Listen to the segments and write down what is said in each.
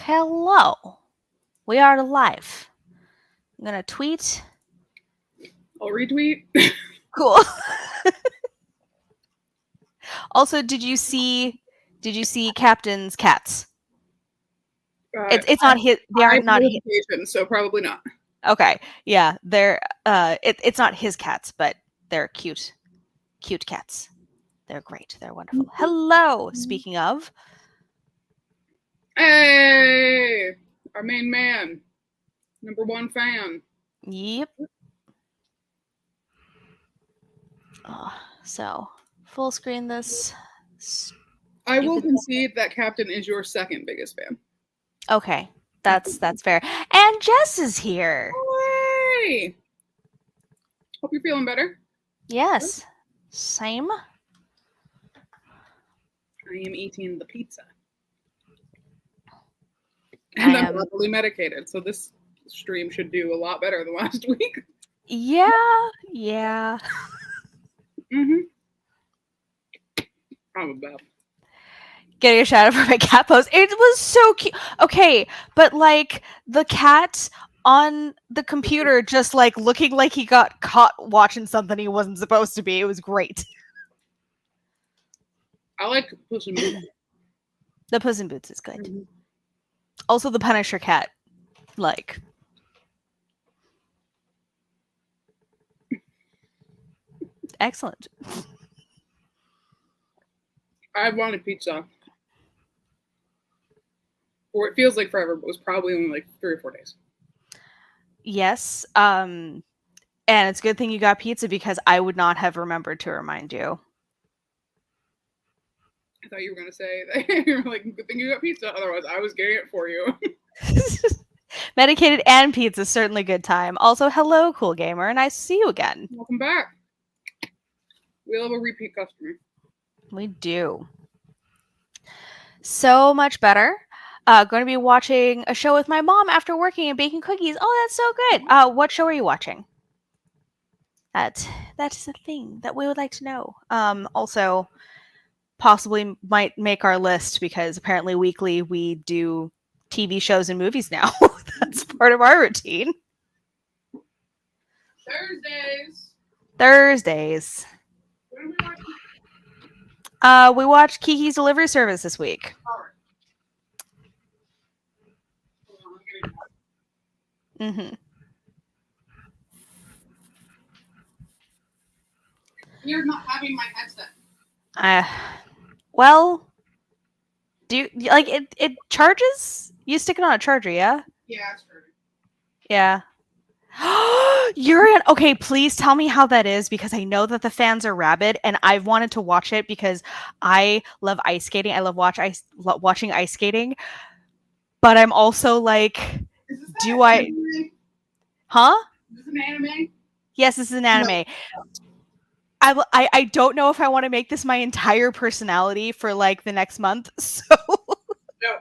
Hello. We are live. I'm gonna tweet. I'll retweet. Cool. Also, did you see Captain's cats? It's not his. They I aren't not his. so probably not. Okay. Yeah, they're it's not his cats, but they're cute cats. They're great. They're wonderful. Hello. Speaking of, Hey, our main man, #1 fan. yep. So full screen this. I will concede that Captain is your second biggest fan. Okay, that's fair. And Jess is here. Hey, hope you're feeling better. Yes, same. I am eating the pizza, and I'm properly medicated, so this stream should do a lot better than last week. Yeah. I'm about getting a shout out for my cat post. It was so cute. Okay, but like the cat on the computer just like looking like he got caught watching something he wasn't supposed to be. It was great. I like Puss in Boots. The Puss in Boots is good. Mm-hmm. Also the Punisher cat. Like excellent. I wanted pizza. Or it feels like forever, but it was probably only like 3 or 4 days. Yes. And it's a good thing you got pizza because I would not have remembered to remind you. I thought you were going to say that you were like, good thing you got pizza. Otherwise, I was getting it for you. Medicated and pizza, certainly good time. Also, hello, cool gamer. Nice to see you again. Welcome back. We love a repeat customer. We do. So much better. Going to be watching a show with my mom after working and baking cookies. Oh, that's so good. What show are you watching? That is a thing that we would like to know. Also, possibly might make our list because apparently weekly we do TV shows and movies now. That's part of our routine. Thursdays. What are we watching? We watched Kiki's Delivery Service this week. Mm-hmm. You're not having my headset. Well, do you like it? It charges? You stick it on a charger, yeah? Yeah, it's charging. Yeah. Okay, please tell me how that is because I know that the fans are rabid and I've wanted to watch it because I love ice skating. I love watching ice skating. But I'm also like, do I? Anime? Huh? Is this an anime? Yes, this is an anime. No. I don't know if I want to make this my entire personality for like the next month. So no,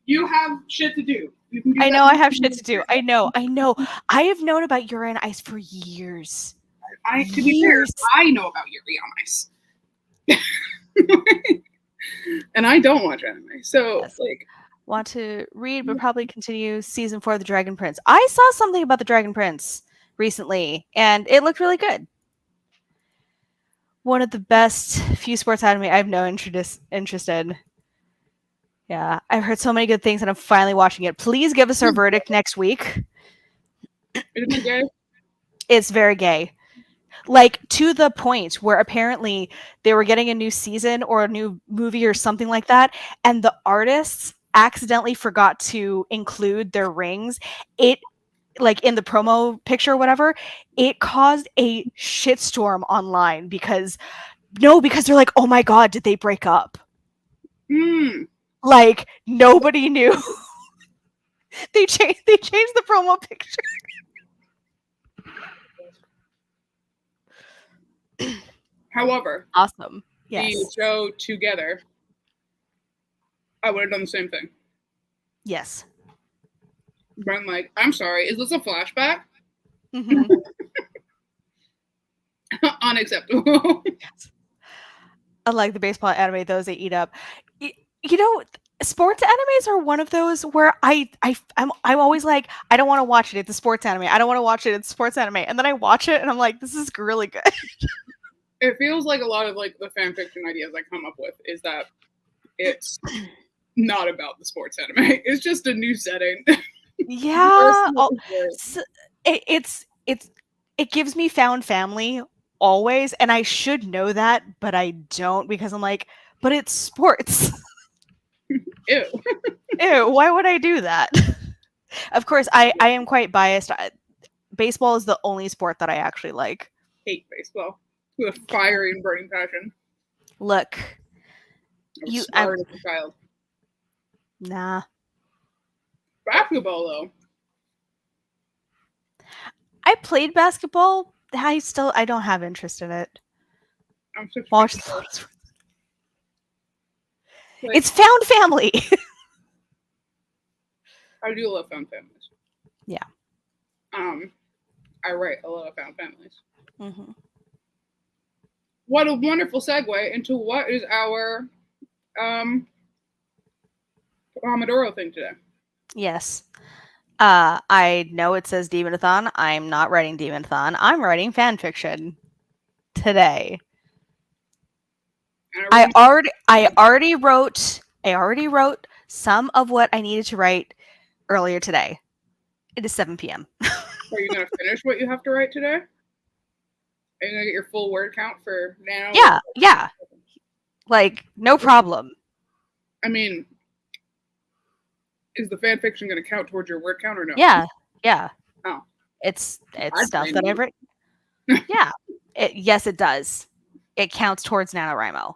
you have shit to do. You can do I know I have shit to do. I know. I have known about Yuri on Ice for years. To be fair, I know about Yuri on Ice. And I don't watch anime. So yes. Want to read, but probably continue season 4 of The Dragon Prince. I saw something about The Dragon Prince recently, and it looked really good. One of the best few sports anime I've no interest in. Yeah, I've heard so many good things, and I'm finally watching it. Please give us our verdict next week. Isn't it gay? It's very gay. Like, to the point where apparently they were getting a new season or a new movie or something like that, and the artists accidentally forgot to include their rings. It, like, in the promo picture or whatever, it caused a shitstorm online because they're like, oh my god, did they break up? Like, nobody knew. They changed the promo picture. However, awesome. Yes. The show together, I would have done the same thing. Yes. But I'm like, I'm sorry, is this a flashback? Mm-hmm. Unacceptable. Unlike the baseball anime, those they eat up. You know, sports animes are one of those where I'm always like, I don't want to watch it. It's a sports anime. I don't want to watch it. It's a sports anime. And then I watch it and I'm like, this is really good. It feels like a lot of like the fan fiction ideas I come up with is that it's not about the sports anime. It's just a new setting. Yeah. It gives me found family always, and I should know that, but I don't because I'm like, but it's sports. Ew. Ew, why would I do that? Of course, I am quite biased. Baseball is the only sport that I actually like. Hate baseball with a fiery and burning passion. Look, I was scarred as a child. Nah. Basketball though. I played basketball. I don't have interest in it. I'm such Watch like, it's found family. I do love found families. Yeah. I write a lot of found families. Mm-hmm. What a wonderful segue into what is our Pomodoro thing today. Yes. I know it says Demonathon. I'm not writing Demonathon. I'm writing fan fiction today. I already wrote some of what I needed to write earlier today. It is 7 p.m. Are you gonna finish what you have to write today? Are you gonna get your full word count for now? Yeah. Like, no problem. I mean, is the fan fiction gonna count towards your word count or no? Yeah. Oh. It's stuff that I've written. Yeah. Yes, it does. It counts towards NaNoWriMo.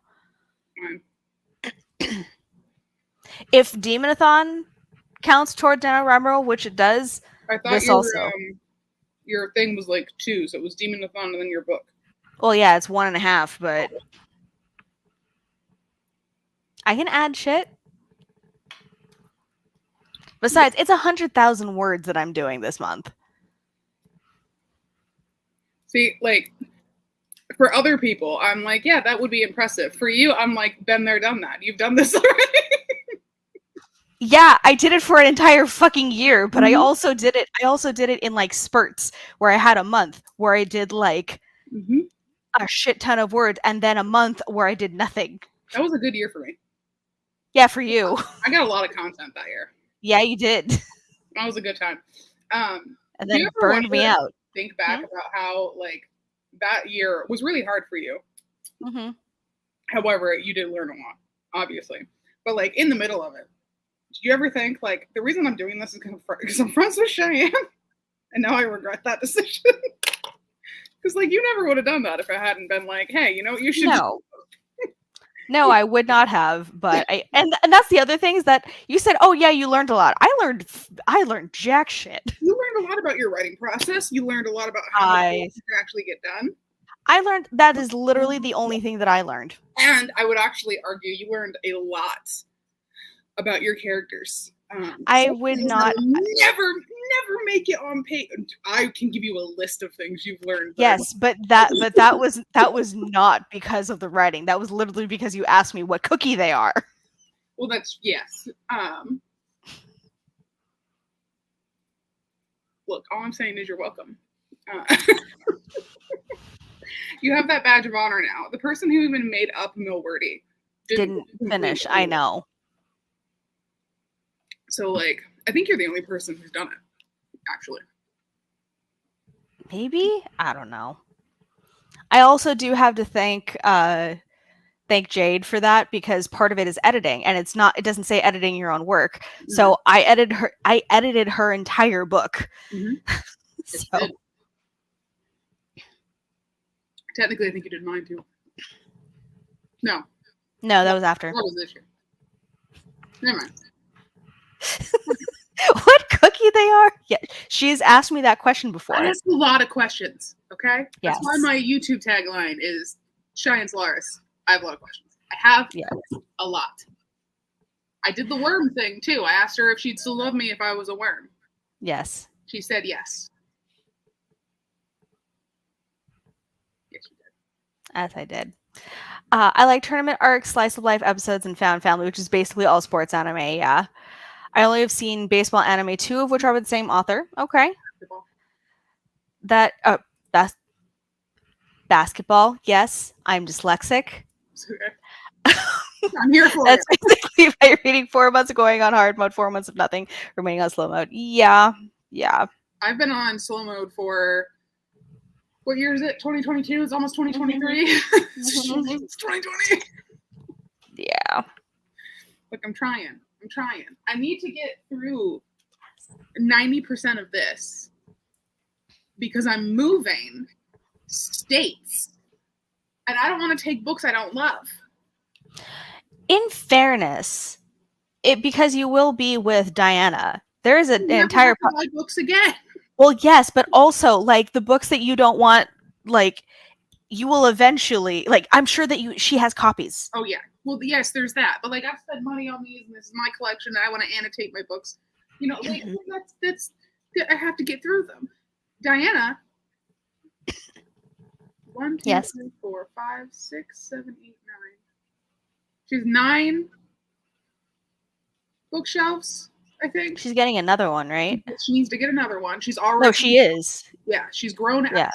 If Demonathon counts toward NaNoWriMo, which it does, I thought your thing was like 2, so it was Demonathon and then your book. Well, yeah, it's 1.5, but I can add shit. Besides, it's 100,000 words that I'm doing this month. See, like, for other people, I'm like, yeah, that would be impressive. For you, I'm like, been there, done that. You've done this already. Yeah, I did it for an entire fucking year, but I also did it in like spurts where I had a month where I did like a shit ton of words and then a month where I did nothing. That was a good year for me. Yeah, for you. I got a lot of content that year. Yeah, you did. That was a good time. And then it burned me out. Think back about how like that year was really hard for you. Mm-hmm. However, you did learn a lot, obviously. But like in the middle of it, did you ever think like the reason I'm doing this is because I'm friends with Cheyenne, and now I regret that decision? Because like you never would have done that if it hadn't been like, hey, you know what you should do. No, I would not have. But and that's the other thing is that you said, oh yeah, you learned a lot. I learned jack shit. You learned a lot about your writing process. You learned a lot about how to actually get done. I learned that is literally the only thing that I learned. And I would actually argue you learned a lot about your characters. I would not never make it on page. I can give you a list of things you've learned. Yes, but that was not because of the writing. That was literally because you asked me what cookie they are. Well, that's yes. Look, all I'm saying is you're welcome. You have that badge of honor now. The person who even made up Millwordy didn't finish. I know. So, like, I think you're the only person who's done it, actually. Maybe? I don't know. I also do have to thank Jade for that because part of it is editing, and it doesn't say editing your own work. Mm-hmm. So I edited her entire book. Mm-hmm. So technically, I think you did mine too. No, that was after. That was this year. Never mind. What cookie they are? Yeah, she's asked me that question before. I ask a lot of questions. Okay, yes. That's why my YouTube tagline is Cheyenne's Laris. I have a lot of questions. I have a lot. I did the worm thing too. I asked her if she'd still love me if I was a worm. Yes. She said yes. Yes, you did. As I did. I like tournament arcs, slice of life episodes, and found family, which is basically all sports anime. Yeah. I only have seen baseball anime, 2 of which are with the same author. Okay. Basketball. That bas- basketball. Yes, I'm dyslexic. Okay. I'm here for That's it. basically by reading 4 months of going on hard mode, 4 months of nothing, remaining on slow mode. Yeah. Yeah. I've been on slow mode for what year is it? 2022. It's almost 2023. It's 2020. Yeah. Look, I'm trying. I need to get through 90% of this because I'm moving states and I don't want to take books I don't love. In fairness, because you will be with Diana, there is an entire buy books again. Well, yes, but also like the books that you don't want, like you will eventually, like I'm sure that she has copies. Oh yeah. Well, yes, there's that. But like I've spent money on these, and this is my collection, and I want to annotate my books. You know, like that's I have to get through them. Diana. 1, 2, Yes. 3, 4, 5, 6, 7, 8, 9. She's 9 bookshelves, I think. She's getting another one, right? She needs to get another one. She's already. No, she is. Yeah, she's grown out. Yeah.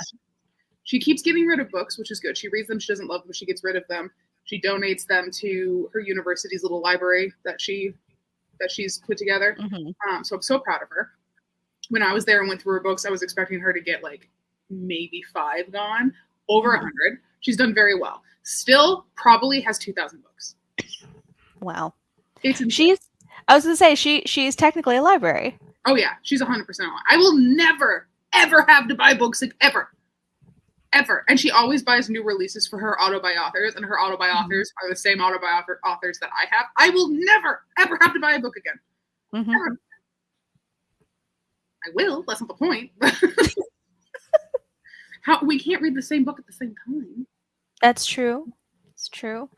She keeps getting rid of books, which is good. She reads them. She doesn't love them. She gets rid of them. She donates them to her university's little library that she's put together. Mm-hmm. So I'm so proud of her. When I was there and went through her books, I was expecting her to get like maybe 5 gone. Over 100. She's done very well. Still probably has 2,000 books. Wow. I was going to say, she's technically a library. Oh yeah, she's 100% on. I will never, ever have to buy books, like, ever. And she always buys new releases for her auto-buy authors, and her auto-buy authors are the same auto-buy authors that I have. I will never, ever have to buy a book again. Ever. I will. That's not the point. We can't read the same book at the same time. That's true. It's true.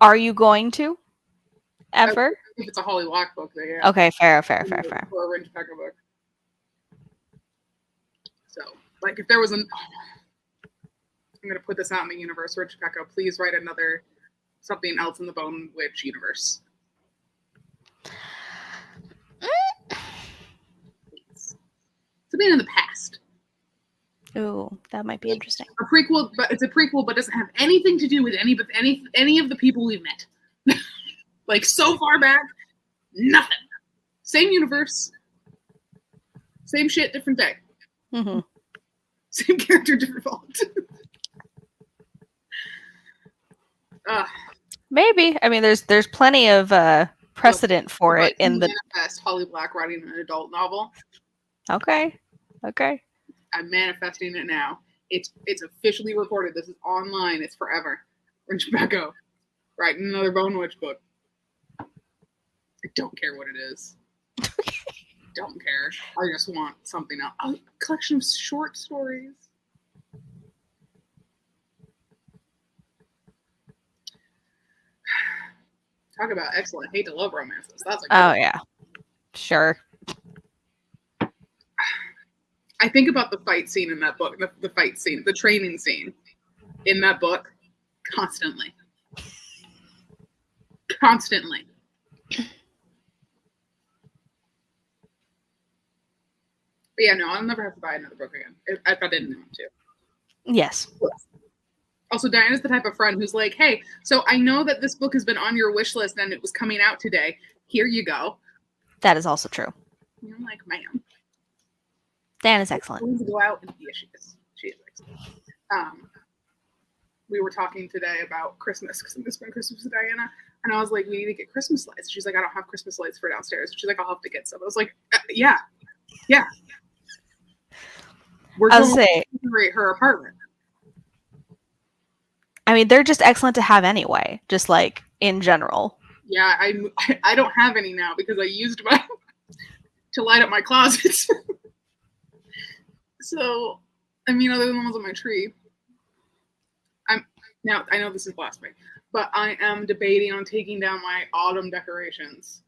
Are you going to? Ever? If it's a Holly Walk book, then yeah. Okay, fair. Or a Ringe Pecca book. So, like, if there was I'm going to put this out in the universe, Ringe Pecca, please write another something else in the Bone Witch universe. Please. Something in the past. Ooh, that might be interesting. A prequel, but it's a prequel, but doesn't have anything to do with any of the people we've met. Like so far back, nothing. Same universe, same shit, different day. Mm-hmm. Same character, different fault. Maybe. I mean, there's plenty of precedent for it in the manifest Holly Black writing an adult novel. Okay. I'm manifesting it now. It's officially recorded. This is online. It's forever. Ringe Pecca writing another Bone Witch book. I don't care what it is. Don't care. I just want something else. A collection of short stories. Talk about excellent hate to love romances. That's yeah. Sure. I think about the fight scene in that book, the fight scene, the training scene in that book constantly. Constantly. But yeah, no, I'll never have to buy another book again if I didn't want to. Yes. Also, Diana's the type of friend who's like, hey, so I know that this book has been on your wish list and it was coming out today. Here you go. That is also true. And I'm like, ma'am. Diana's excellent. To go out and yeah, she is excellent. We were talking today about Christmas because I'm going to spend Christmas with Diana. And I was like, we need to get Christmas lights. She's like, I don't have Christmas lights for downstairs. She's like, I'll have to get some. I was like, yeah. We're going to decorate her apartment. I mean, they're just excellent to have anyway, just like in general. Yeah, I don't have any now because I used mine to light up my closets. So, I mean, other than the ones on my tree. Now, I know this is blasphemy, but I am debating on taking down my autumn decorations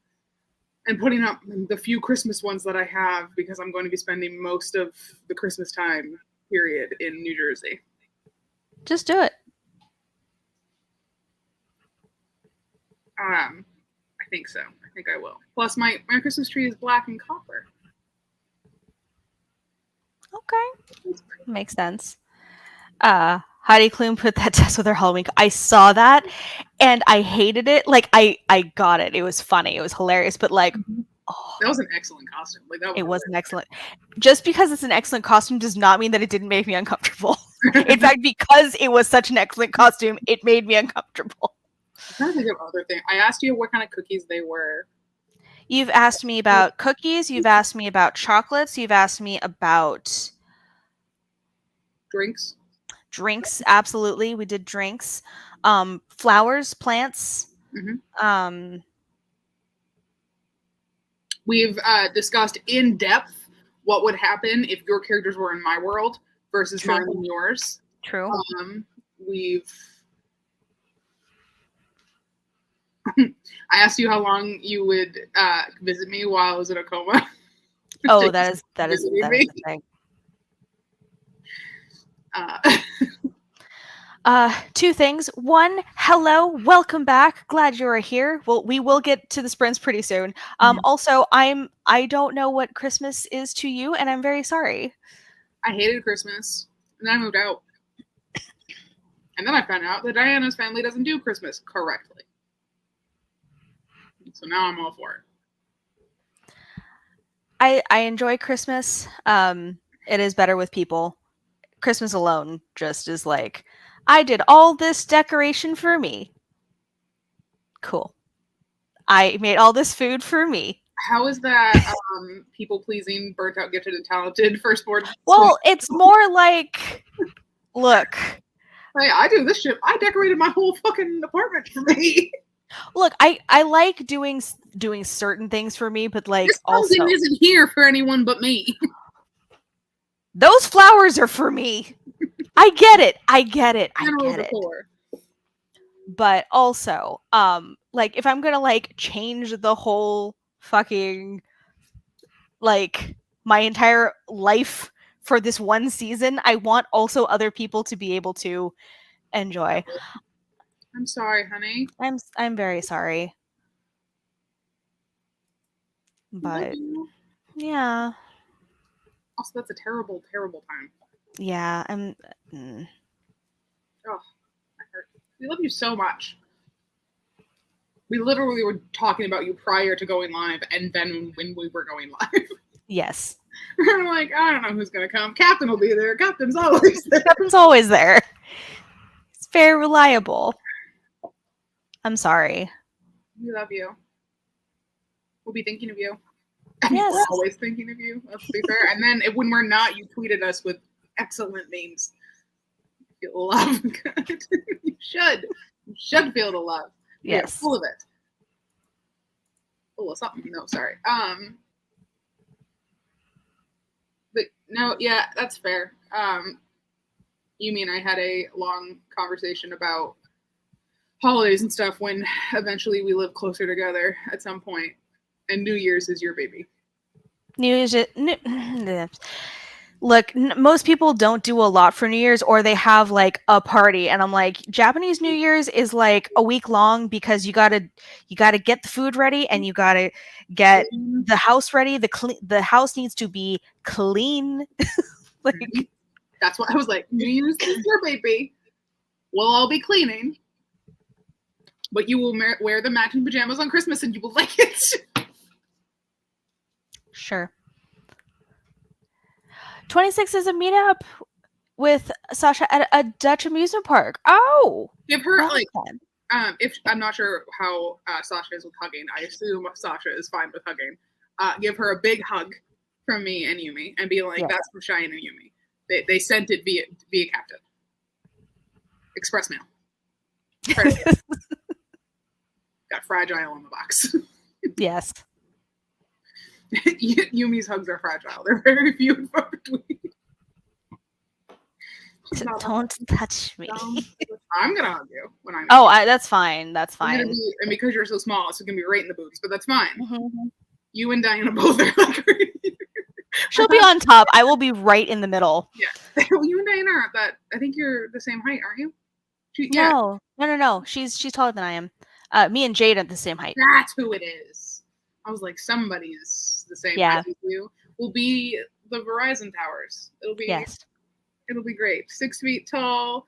and putting up the few Christmas ones that I have because I'm going to be spending most of the Christmas time period in New Jersey. Just do it. I think so. I think I will. Plus, my Christmas tree is black and copper. Okay. Makes sense. Heidi Klum put that test with her Halloween. I saw that and I hated it. Like I got it. It was funny. It was hilarious. But like, That was an excellent costume. Like that was. It was an excellent. Just because it's an excellent costume does not mean that it didn't make me uncomfortable. In fact, because it was such an excellent costume, it made me uncomfortable. I'm trying to think of other things. I asked you what kind of cookies they were. You've asked me about cookies. You've asked me about chocolates. You've asked me about Drinks. Drinks. Absolutely, we did drinks. Flowers, plants. Mm-hmm. We've discussed in depth what would happen if your characters were in my world versus mine and yours. True. We've. I asked you how long you would visit me while I was in a coma. Oh, that is the thing. Two things. One, hello, welcome back. Glad you are here. Well, we will get to the sprints pretty soon. Also, I don't know what Christmas is to you, and I'm very sorry. I hated Christmas, and then I moved out. And then I found out that Diana's family doesn't do Christmas correctly. So now I'm all for it. I enjoy Christmas. It is better with people. Christmas alone just is like, I did all this decoration for me. Cool. I made all this food for me. How is that people-pleasing, burnt-out, gifted, and talented firstborn? Well, it's more like, look. Hey, I do this shit. I decorated my whole fucking apartment for me. Look, I like doing certain things for me, but like this also isn't here for anyone but me. Those flowers are for me. I get it. I get it. But also, like if I'm gonna like change the whole fucking like my entire life for this one season, I want also other people to be able to enjoy. I'm sorry, honey. I'm very sorry. But yeah. Also, that's a terrible, terrible time. Yeah, Oh, I hurt. We love you so much. We literally were talking about you prior to going live, and then when we were going live. Yes. I'm like, I don't know who's gonna come. Captain will be there. Captain's always there. Captain's always there. It's very reliable. I'm sorry. We love you. We'll be thinking of you. Yes. We're always thinking of you. Let's be fair. And then when we're not, you tweeted us with excellent memes. Feel love. Good. You should feel the love. Yes. You're full of it. Full of something. No, sorry. But no, yeah, that's fair. You mean I had a long conversation about holidays and stuff when eventually we live closer together at some point, and New Year's is your baby. Look, most people don't do a lot for New Year's, or they have like a party, and I'm like, Japanese New Year's is like a week long because you gotta get the food ready and you gotta get the house ready. The house needs to be clean. Like that's what I was like. New Year's is your baby. We'll all be cleaning, but you will wear the matching pajamas on Christmas, and you will like it. Sure. 26 is a meetup with Sasha at a Dutch amusement park. Oh, give her like if I'm not sure how Sasha is with hugging. I assume Sasha is fine with hugging. Give her a big hug from me and Yumi, and be like, "That's from Cheyenne and Yumi. They sent it via Captain Express mail. Got fragile on the box." Yes. Yumi's hugs are fragile. They're very few and far between. Don't touch me. I'm gonna hug you when I'm. Oh, that's fine. That's fine. And because you're so small, it's gonna be right in the booties, but that's fine. Mm-hmm. You and Diana both are like. She'll be on top. I will be right in the middle. Yeah, you and Diana are that. I think you're the same height, aren't you? No. She's taller than I am. Me and Jade at the same height. That's who it is. I was like, somebody's the same Yeah. height as you. Will be the Verizon towers. Yes. It'll be great. 6 feet tall.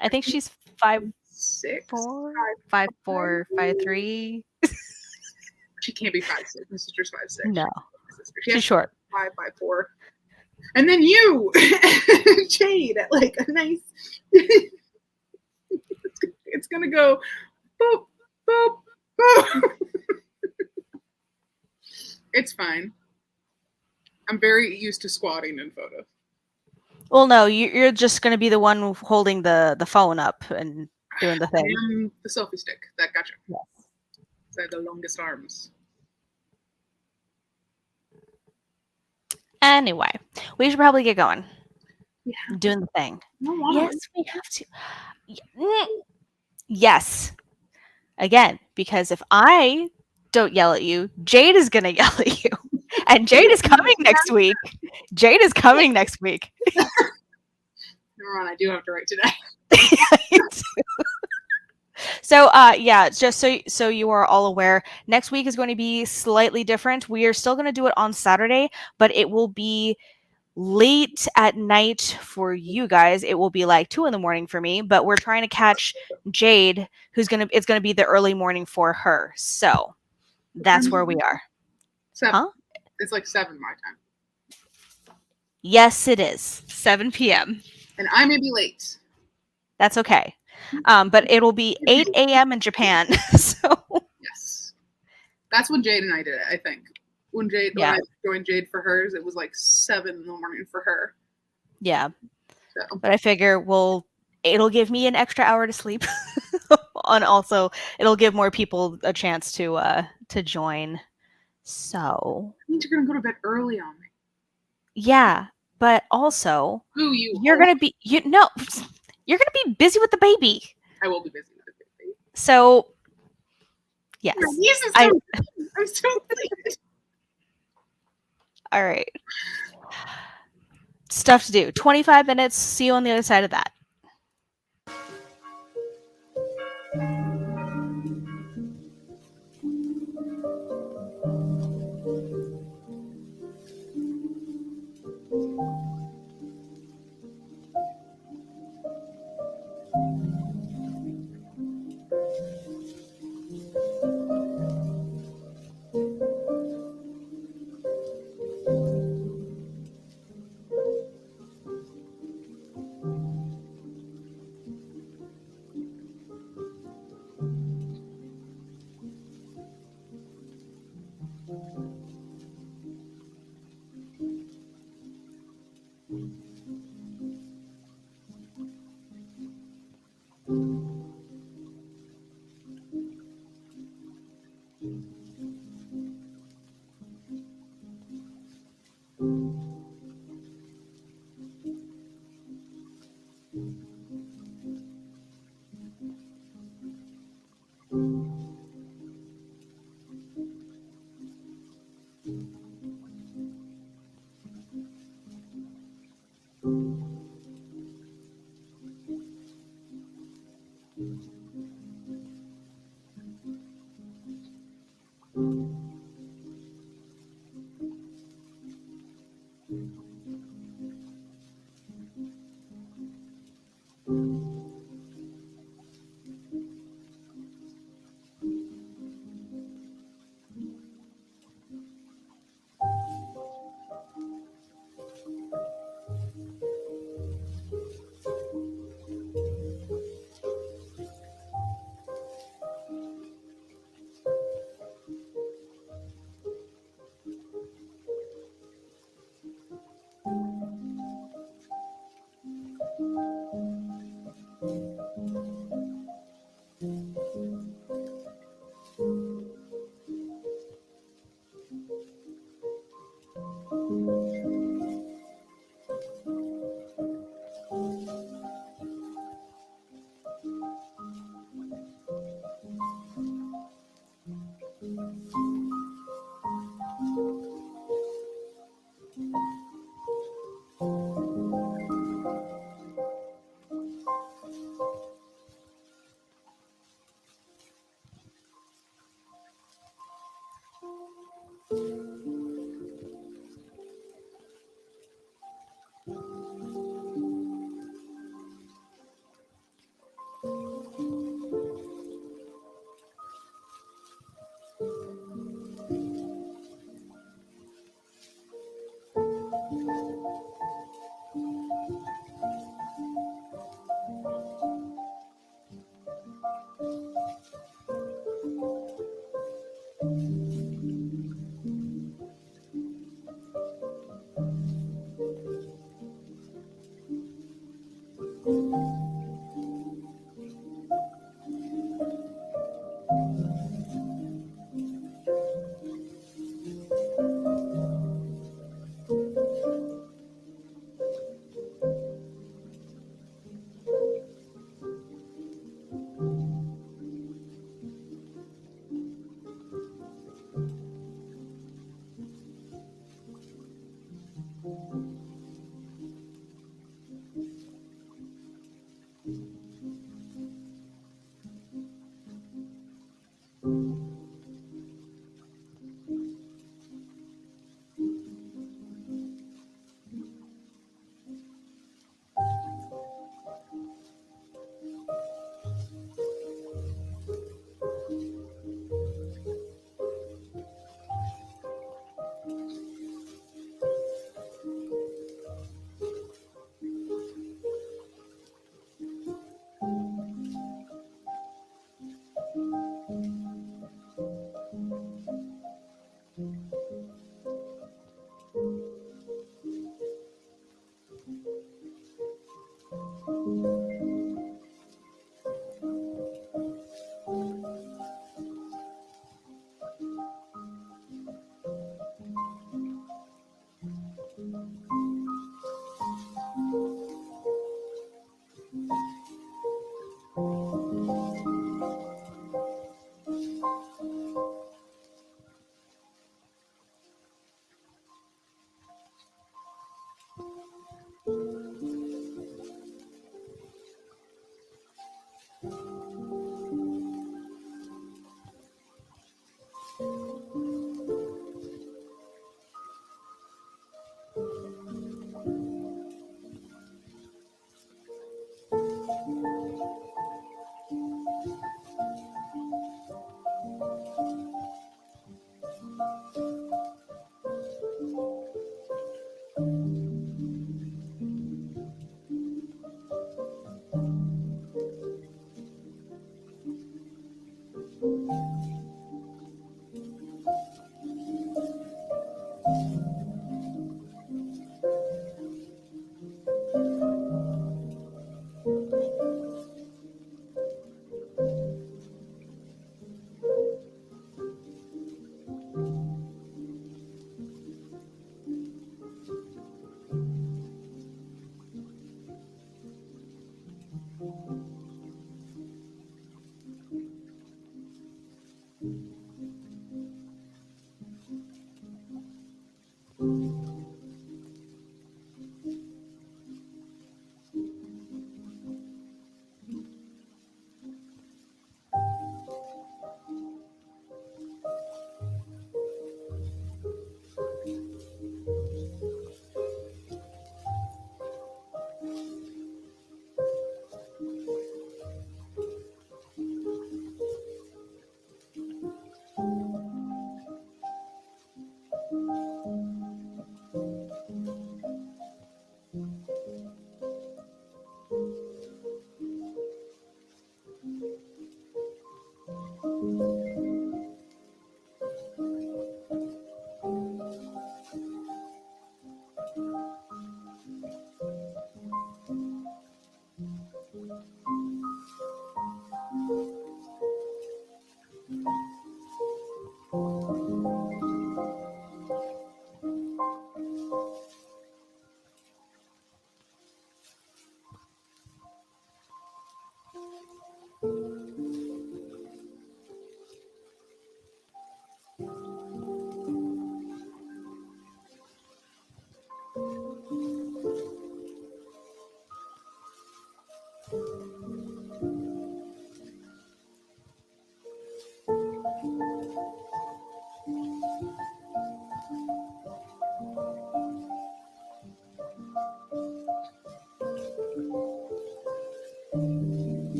I think she's 5'4", 6'4", 5'4", 5'3". She can't be 5'6". My sister's 5'6". No, My sister. She she's has short. 5'4". And then you, Jade, at like a nice. It's gonna go, boop, boop, boop. It's fine. I'm very used to squatting in photos. Well, no, you're just going to be the one holding the phone up and doing the I thing. am the selfie stick. That gotcha. Yes. I have the longest arms. Anyway, we should probably get going. Yeah. Doing the thing. No, why? Yes, we have to. Yes. Again, because if I don't yell at you, Jade is going to yell at you. And Jade is coming next week. Jade is coming next week. Never mind, I do have to write today. So yeah, just so you are all aware, next week is going to be slightly different. We are still going to do it on Saturday, but it will be late at night for you guys. It will be like 2 a.m. for me, but we're trying to catch Jade, it's going to be the early morning for her. So that's where we are. 7. Huh? It's like 7 my time. Yes, it is 7 p.m. And I may be late. That's okay. But it'll be 8 a.m. in Japan. So yes, that's when Jade and I did it. I think when I joined Jade for hers, it was like 7 in the morning for her. Yeah, so. But I figure it'll give me an extra hour to sleep, and also it'll give more people a chance to join. So that means you're gonna go to bed early on me. Yeah, but also you're gonna be you're gonna be busy with the baby. I will be busy with the baby. So yes, I'm so excited. All right, stuff to do. 25 minutes. See you on the other side of that.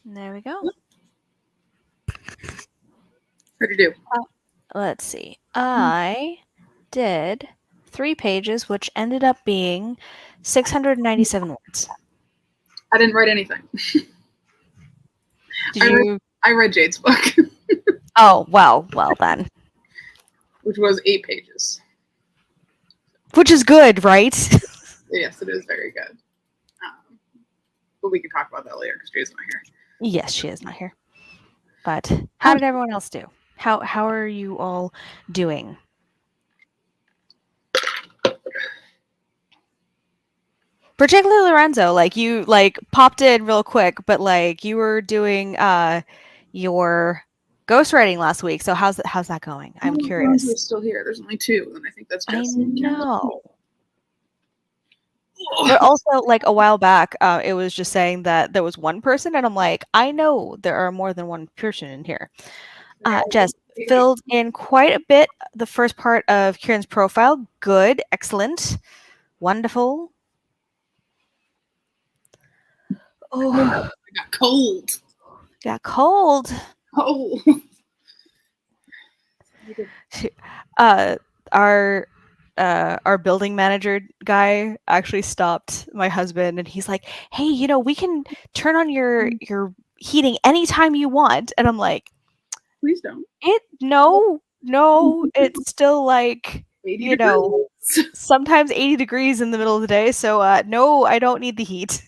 There we go. What'd you do? Let's see. I did 3 pages, which ended up being 697 words. I didn't write anything. Did I read Jade's book, Oh, well then. which was 8 pages. Which is good, right? Yes, it is very good. But we can talk about that later because Jade's not here. Yes, she is not here. But how did everyone else do? How are you all doing? Particularly Lorenzo, like you like popped in real quick, but like you were doing your ghostwriting last week. So how's that going? I'm The ones who are curious. still here. There's only two, and I think that's I Jesse and Kendall. know. But also, like a while back, it was just saying that there was one person, and I'm like, I know there are more than one person in here. Jess filled in quite a bit the first part of Kieran's profile. Good, excellent, wonderful. Oh, I got cold. got cold. Oh. Uh, our building manager guy actually stopped my husband, and he's like, "Hey, we can turn on your heating anytime you want." And I'm like, Please don't. No, it's still like, 80 degrees. sometimes 80 degrees in the middle of the day. So, no, I don't need the heat.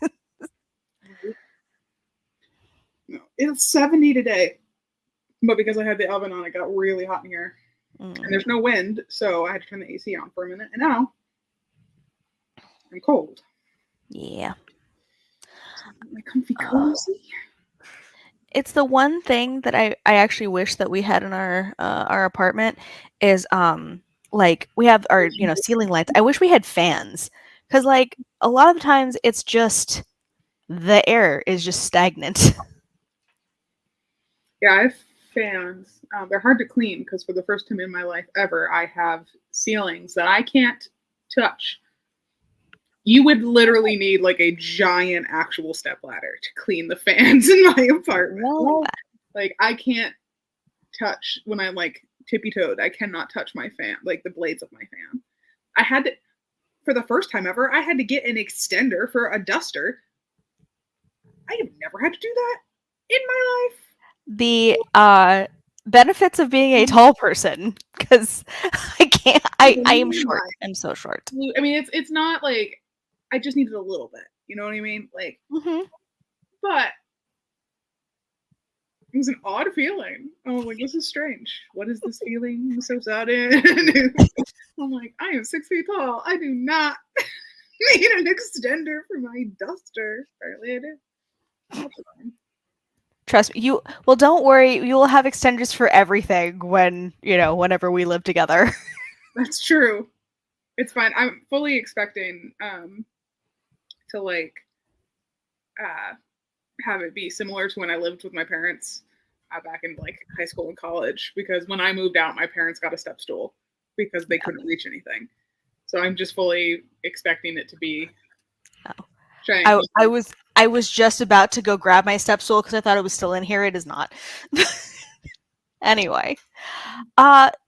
No, it's 70 today. But because I had the oven on, it got really hot in here. And there's no wind, so I had to turn the AC on for a minute. And now I'm cold. Yeah. My comfy cozy. It's the one thing that I actually wish that we had in our apartment is like we have our ceiling lights. I wish we had fans, because like a lot of the times it's just the air is just stagnant. Yeah, I have fans. They're hard to clean because for the first time in my life ever, I have ceilings that I can't touch. You would literally need like a giant actual step ladder to clean the fans in my apartment. Well, like I can't touch when I'm like tippy toed. I cannot touch my fan, like the blades of my fan. I had to, for the first time ever, I had to get an extender for a duster. I have never had to do that in my life. The benefits of being a tall person, because I can't. I am short. I'm so short. I mean, it's not like I just needed a little bit. You know what I mean? Like, but it was an odd feeling. Oh, like this is strange. What is this feeling so sudden? I'm like, I am 6 feet tall. I do not need an extender for my duster. Apparently, I do. That's fine. Trust me. Well, don't worry. You will have extenders for everything whenever we live together. That's true. It's fine. I'm fully expecting to like have it be similar to when I lived with my parents back in like high school and college, because when I moved out, my parents got a step stool because they couldn't reach anything. So I'm just fully expecting it to be. I was just about to go grab my step stool because I thought it was still in here. It is not. Anyway,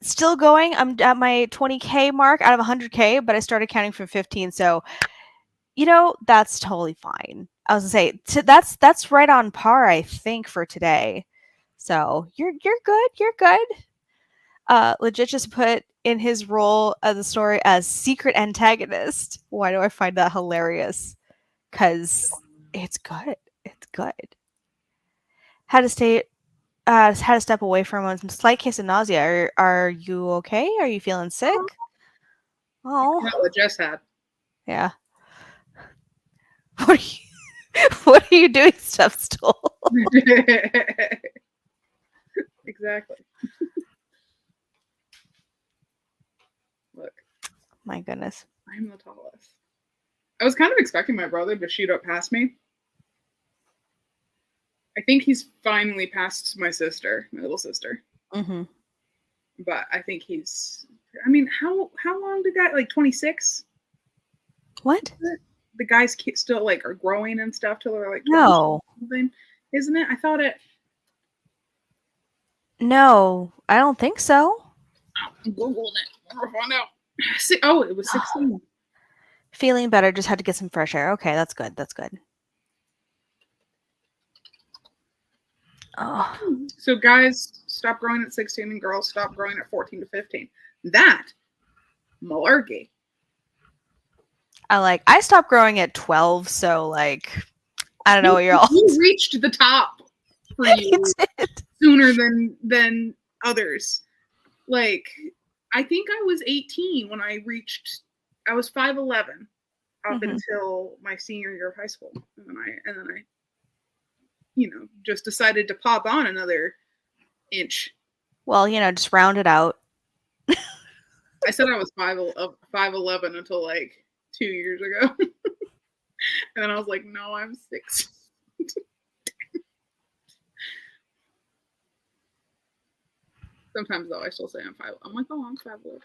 still going. I'm at my 20K mark out of 100K, but I started counting from 15. So, that's totally fine. I was gonna say that's right on par, I think, for today. So you're good. You're good. Legit just put in his role of the story as secret antagonist. Why do I find that hilarious? Because it's good. It's good. Had to step away from a slight case of nausea. Are you okay? Are you feeling sick? Oh, not what Jess had. Yeah. What are you doing, step stool? Exactly. Look. My goodness. I'm the tallest. I was kind of expecting my brother to shoot up past me. I think he's finally passed my sister, my little sister. But I think he's. I mean, how long did that? Like 26? What? The guys still like are growing and stuff till they're like 20 no, something, isn't it? I thought it. No, I don't think so. I'm googling it. I'll find out. Oh, it was 16. Feeling better. Just had to get some fresh air. Okay, that's good. That's good. Oh. So guys stop growing at 16 and girls stop growing at 14 to 15. That malarkey. I stopped growing at 12, so like I don't know what you're all. You reached the top for you sooner than others. Like, I think I was 18 when I was 5'11" up Mhm. until my senior year of high school. And then I, just decided to pop on another inch. Well, just round it out. I said I was 5'11" until like 2 years ago. And then I was like, no, I'm 6. Sometimes though, I still say I'm 5. I'm like, oh, I'm 5'11".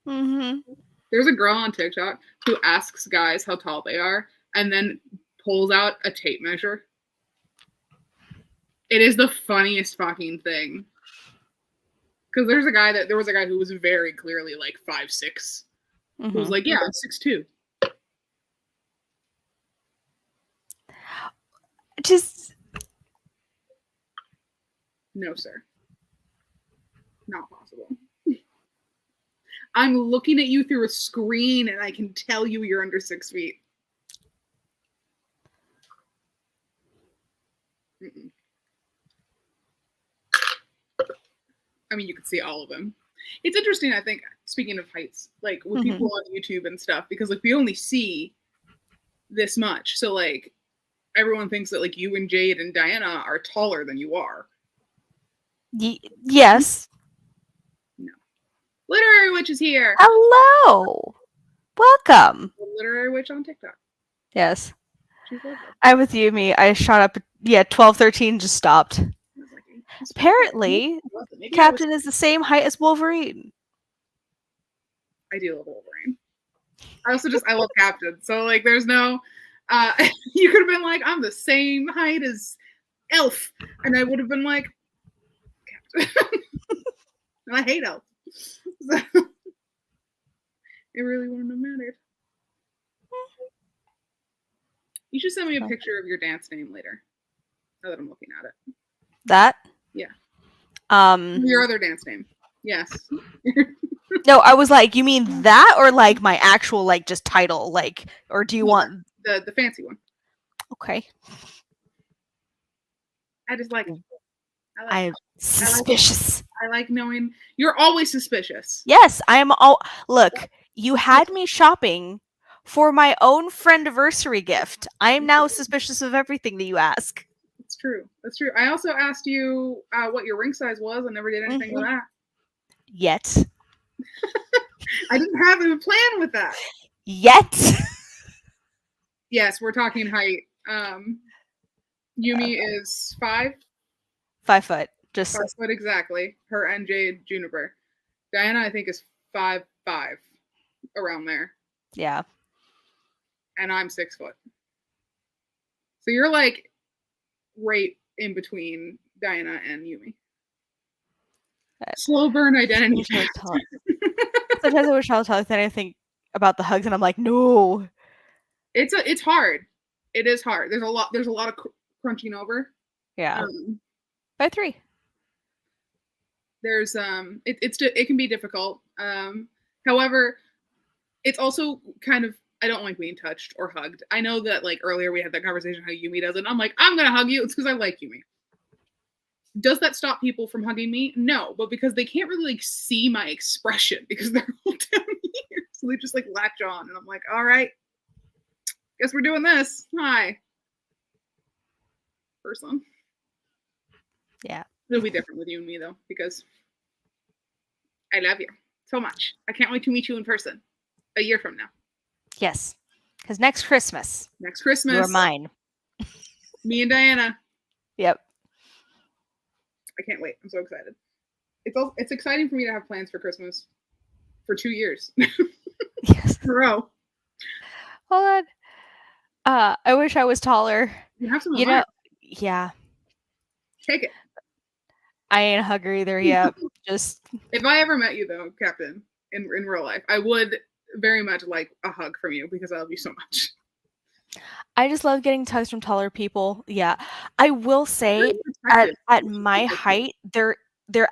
Mm-hmm. There's a girl on TikTok who asks guys how tall they are and then pulls out a tape measure. It is the funniest fucking thing. Because there was a guy who was very clearly like 5'6". Who was like, yeah, I'm 6'2". Just No, sir. Not possible. I'm looking at you through a screen and I can tell you you're under 6 feet. Mm-mm. I mean, you can see all of them. It's interesting, I think, speaking of heights, like with people on YouTube and stuff, because like we only see this much. So like everyone thinks that like you and Jade and Diana are taller than you are. Yes. No. Literary Witch is here. Hello. Welcome. The Literary Witch on TikTok. Yes. She's lovely. I'm with you, me. I shot up, 12, 13, just stopped. Apparently, Captain is the same height as Wolverine. I do love Wolverine. I love Captain. So like there's no you could have been like, I'm the same height as Elf. And I would have been like, Captain. And I hate Elf. So it really wouldn't have mattered. You should send me a picture of your dance name later. Now that I'm looking at it. That? Yeah. Um, Your other dance name. Yes. No, I was like, you mean that or like my actual like just title, like, or do you want the fancy one? Okay. I just like. I'm suspicious. I like knowing you're always suspicious. Yes, I am. All look. You had me shopping for my own friendiversary gift. I am now suspicious of everything that you ask. It's true. That's true. I also asked you what your ring size was. I never did anything with that. Yet. I didn't have a plan with that. Yet. Yes, we're talking height. Yumi is 5 foot. Just 5 foot exactly. Her and Jade Juniper. Diana, I think, is 5'5", around there. Yeah. And I'm 6 foot. So you're like right in between Diana and Yumi. Slow burn identity. Sometimes I wish I was taller than I think about the hugs, and I'm like, no. It's hard. It is hard. There's a lot of crunching over. Yeah. By 3. There's it can be difficult. However, it's also kind of, I don't like being touched or hugged. I know that like earlier we had that conversation how Yumi doesn't. I'm like, I'm gonna hug you. It's because I like Yumi. Does that stop people from hugging me? No, but because they can't really like see my expression because they're all down here, so they just like latch on, and I'm like, all right, guess we're doing this. Hi, person. Yeah, it'll be different with you and me though, because I love you so much. I can't wait to meet you in person a year from now. Yes, because next Christmas, you're mine. Me and Diana. Yep. I can't wait. I'm so excited. It's exciting for me to have plans for Christmas for 2 years. Yes. In a row. Hold on. I wish I was taller. You have some. Yeah. Take it. I ain't a hugger either yet. Just if I ever met you though, Captain, in real life, I would very much like a hug from you because I love you so much. I just love getting tugs from taller people. Yeah. I will say at my height, there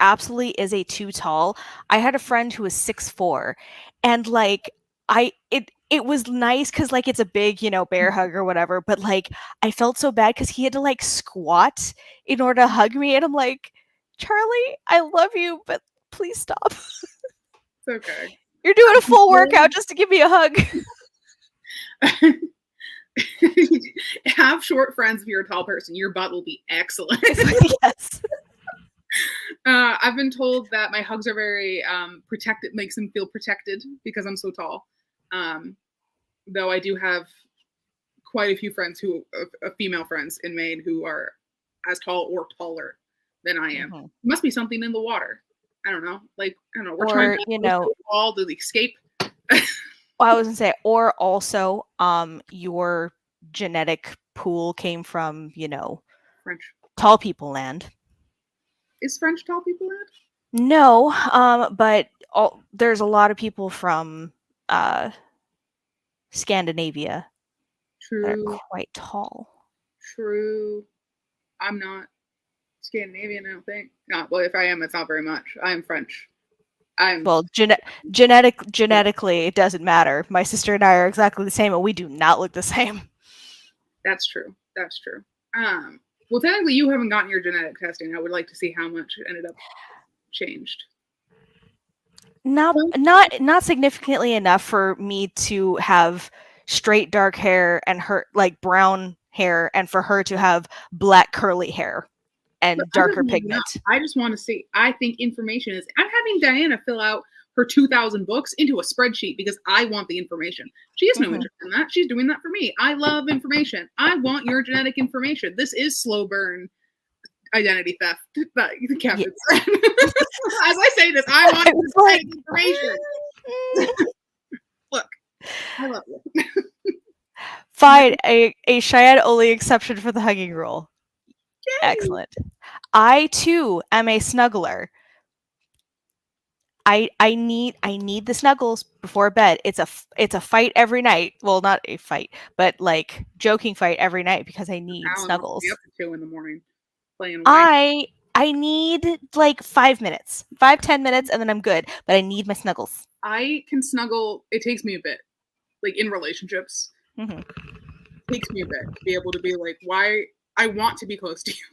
absolutely is a too tall. I had a friend who was 6'4", and like it was nice because like it's a big, bear hug or whatever, but like I felt so bad because he had to like squat in order to hug me, and I'm like, Charlie, I love you, but please stop. It's okay. You're doing a full workout just to give me a hug. Have short friends if you're a tall person. Your butt will be excellent. Yes. I've been told that my hugs are very protected, makes them feel protected because I'm so tall. Though I do have quite a few friends female friends in Maine who are as tall or taller than I am. Must be something in the water. I don't know. Like, I don't know. We're trying to wall to escape. Well, I was gonna say, or also, your genetic pool came from, French. Tall people land. Is French tall people land? No, but there's a lot of people from Scandinavia that are quite tall. True. I'm not Scandinavian, I don't think. No, well, if I am, it's not very much. I am French. Well, genetically, it doesn't matter. My sister and I are exactly the same, and we do not look the same. That's true. That's true. Well, technically, you haven't gotten your genetic testing. I would like to see how much ended up changed. Not significantly enough for me to have straight dark hair and her like brown hair, and for her to have black curly hair and darker pigment. I just want to see. I think information is. I'm having Diana fill out her 2,000 books into a spreadsheet because I want the information. She has no interest in that. She's doing that for me. I love information. I want your genetic information. This is slow burn identity theft. The captain said. As I say this, I want your information. Look, I love you. Fine, a Cheyenne only exception for the hugging rule. Yay. Excellent. I too am a snuggler. I need the snuggles before bed. It's a fight every night. Well, not a fight, but like joking fight every night because I need snuggles. Be up at 2 a.m. playing. I need like 5 minutes, 5-10 minutes, and then I'm good. But I need my snuggles. I can snuggle. It takes me a bit, like in relationships. It takes me a bit to be able to be like, why I want to be close to you.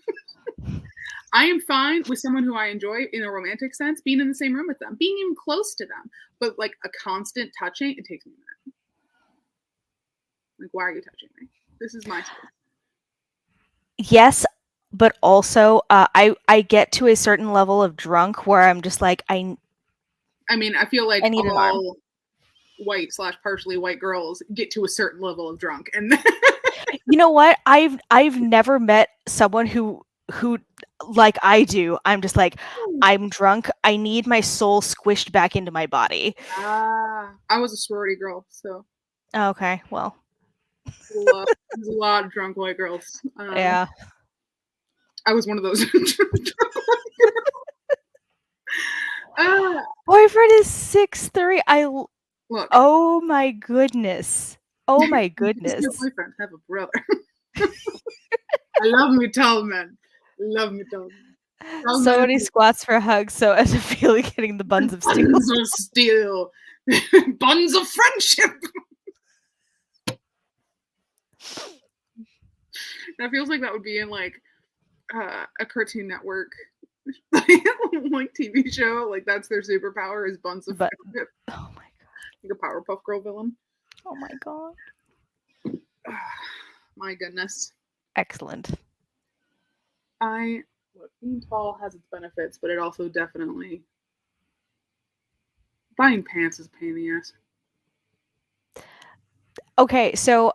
I am fine with someone who I enjoy in a romantic sense, being in the same room with them, being even close to them. But like a constant touching, it takes me a minute. Like, why are you touching me? This is my space. Yes, but also I get to a certain level of drunk where I'm just like I mean, I feel like all white/partially white girls get to a certain level of drunk, and you know what? I've never met someone who like I do. I'm just like, I'm drunk. I need my soul squished back into my body. I was a sorority girl, so. Okay, well. There's a lot of drunk white girls. Yeah. I was one of those. Boyfriend is 6'3". Look. Oh my goodness. Oh my goodness. Your boyfriend have a brother. I love me tall men. Love me tall men. So many squats for hugs, so as a feeling getting the buns of steel. Buns of steel. Buns of friendship. That feels like that would be in like a Cartoon Network like TV show. Like that's their superpower is buns of friendship. Oh my god. Like a Powerpuff Girl villain. Oh my god. My goodness. Excellent. Being tall has its benefits, but it also definitely buying pants is a pain in the ass. Okay, so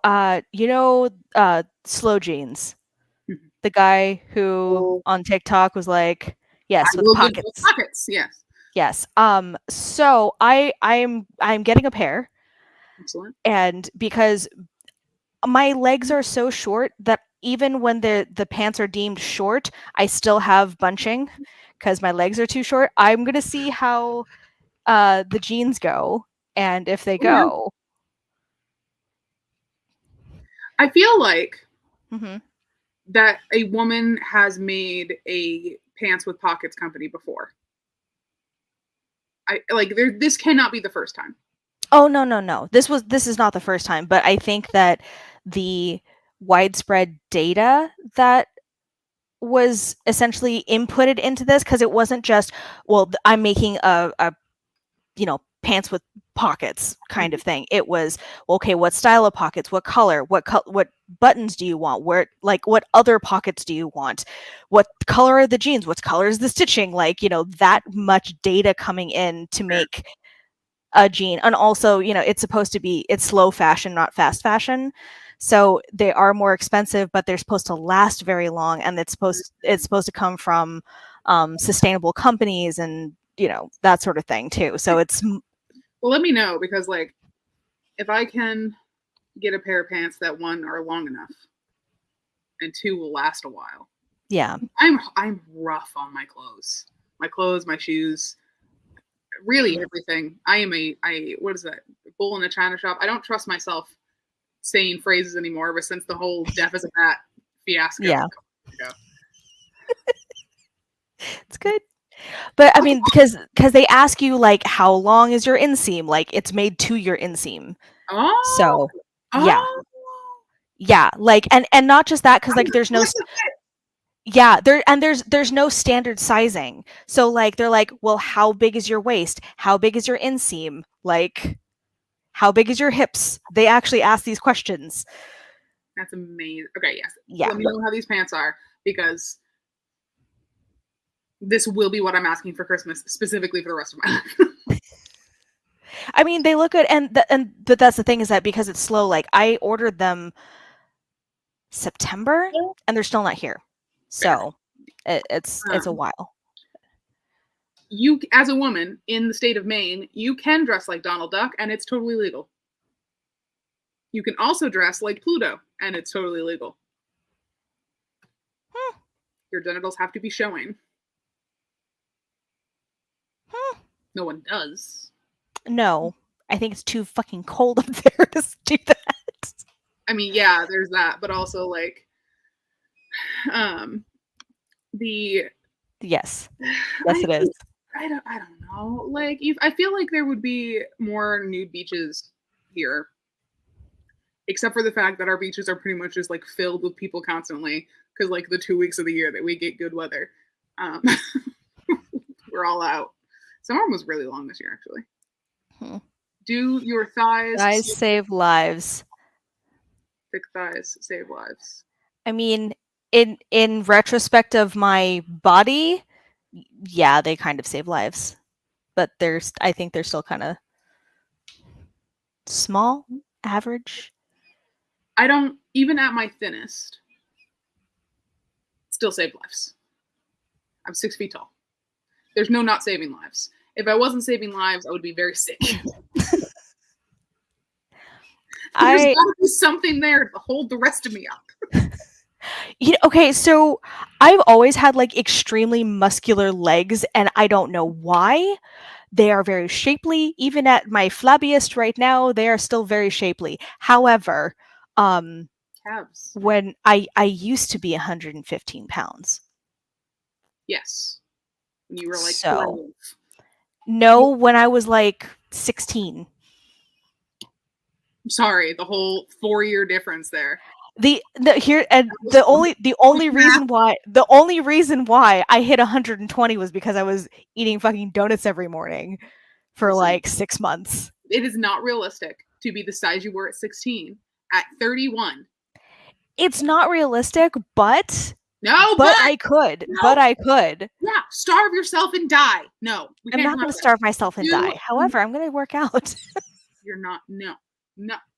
Slow Jeans, the guy who on TikTok was like, yes, with pockets. Pockets, yes. Yes. So I'm getting a pair. Excellent. And because my legs are so short that even when the pants are deemed short, I still have bunching because my legs are too short. I'm gonna see how the jeans go, and if they go. I feel like that a woman has made a pants with pockets company before. This cannot be the first time. Oh no. This is not the first time, but I think that the widespread data that was essentially inputted into this, because it wasn't just, well, I'm making a pants with pockets kind of thing. It was, okay, what style of pockets, what color, what buttons do you want, where, like, what other pockets do you want, what color are the jeans, what color is the stitching, like, that much data coming in to make a jean. And also, it's supposed to be, it's slow fashion, not fast fashion, so they are more expensive, but they're supposed to last very long, and it's supposed to come from sustainable companies, and that sort of thing too. So it's, Well, let me know, because like if I can get a pair of pants that, one, are long enough, and two, will last a while. yeah. I'm rough on my clothes, my shoes, really everything. I am what is that, bull in a china shop. I don't trust myself saying phrases anymore, but since the whole deaf as a bat fiasco. Yeah. It's good. But I mean, because they ask you, like, how long is your inseam? Like, it's made to your inseam. Oh. So yeah. Yeah, like, and not just that, because like there's no there's no standard sizing. So like they're like, well, how big is your waist? How big is your inseam? Like, how big is your hips? They actually ask these questions. That's amazing. Okay, yes. Yeah. Let me know how these pants are, because this will be what I'm asking for Christmas, specifically for the rest of my life. I mean, they look good, but that's the thing, is that because it's slow, like, I ordered them September and they're still not here. So it's a while. You, as a woman in the state of Maine, you can dress like Donald Duck, and it's totally legal. You can also dress like Pluto, and it's totally legal. Your genitals have to be showing. No one does. No, I think it's too fucking cold up there to do that. I mean, yeah, there's that, but also like, the yes, it is. I don't know. Like, I feel like there would be more nude beaches here, except for the fact that our beaches are pretty much just like filled with people constantly, because like the 2 weeks of the year that we get good weather, we're all out. Summer was really long this year, actually. Do your thighs save lives? Thick thighs save lives. I mean, in retrospect of my body, yeah, they kind of save lives, but I think they're still kind of small, average. I don't, even at my thinnest, still save lives. I'm 6 feet tall. There's no not saving lives. If I wasn't saving lives, I would be very sick. There's gotta be something there to hold the rest of me up. Okay, so I've always had like extremely muscular legs, and I don't know why. They are very shapely. Even at my flabbiest right now, they are still very shapely. However, calves. When I used to be 115 pounds. Yes. When you were like 12. No, when I was like 16. I'm sorry, the whole 4-year difference there. The only reason why I hit 120 was because I was eating fucking donuts every morning for like 6 months. It is not realistic to be the size you were at 16 at 31. It's not realistic, but I could. No. But I could. Yeah, starve yourself and die. No, I'm not going to starve myself and die. However, I'm going to work out. You're not. No,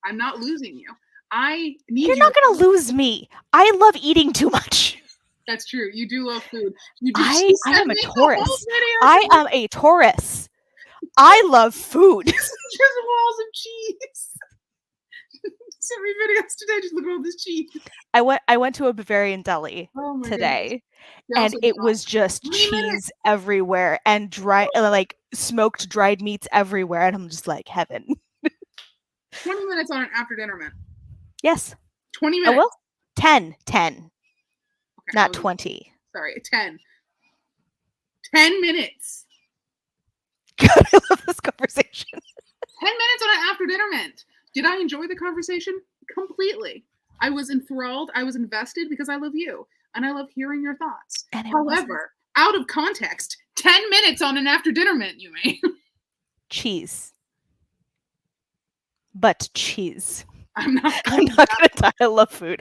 I'm not losing you. I need You're not going to lose me. I love eating too much. That's true. You do love food. I am a Taurus. I am a Taurus. I love food. Just walls of cheese. Sent me videos today. Just look at all this cheese. I went to a Bavarian deli today, and it was just cheese everywhere and dry, like smoked dried meats everywhere, and I'm just like, heaven. 20 minutes on an after dinner meal. Yes. 20 minutes. Oh, well, 10. Okay, not 20. Sorry, 10. 10 minutes. God, I love this conversation. 10 minutes on an after dinner mint. Did I enjoy the conversation? Completely. I was enthralled. I was invested because I love you. and I love hearing your thoughts. And However, out of context, 10 minutes on an after dinner menu, man. cheese. But cheese. I'm not I'm not gonna die. I love food.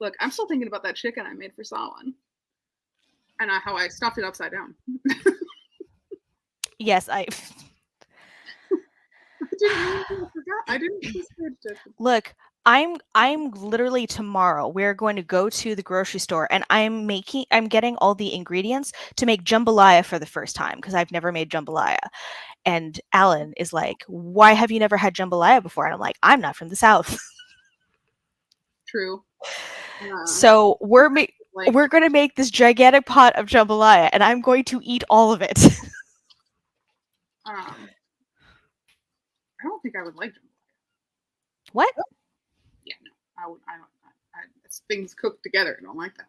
Look, I'm still thinking about that chicken I made for Sawan. And how I stuffed it upside down. Yes, I didn't Look, I'm literally tomorrow we're going to go to the grocery store and I'm getting all the ingredients to make jambalaya for the first time because I've never made jambalaya. And Alan is like, "Why have you never had jambalaya before?" And I'm like, "I'm not from the South." True. So we're going to make this gigantic pot of jambalaya and I'm going to eat all of it. I don't think I would like jambalaya. What? Yeah, no. I don't. Things cooked together. I don't like that.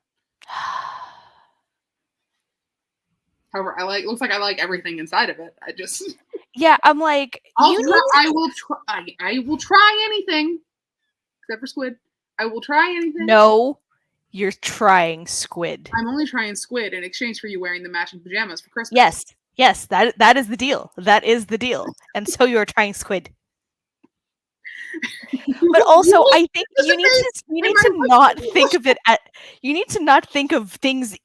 However, looks like I like everything inside of it. I just. Yeah, I'm like. I will try. I will try anything, except for squid. I will try anything. No, you're trying squid. I'm only trying squid in exchange for you wearing the matching pajamas for Christmas. Yes, that is the deal. That is the deal. And so you are trying squid. But also, I think you need to not think of it you need to not think of things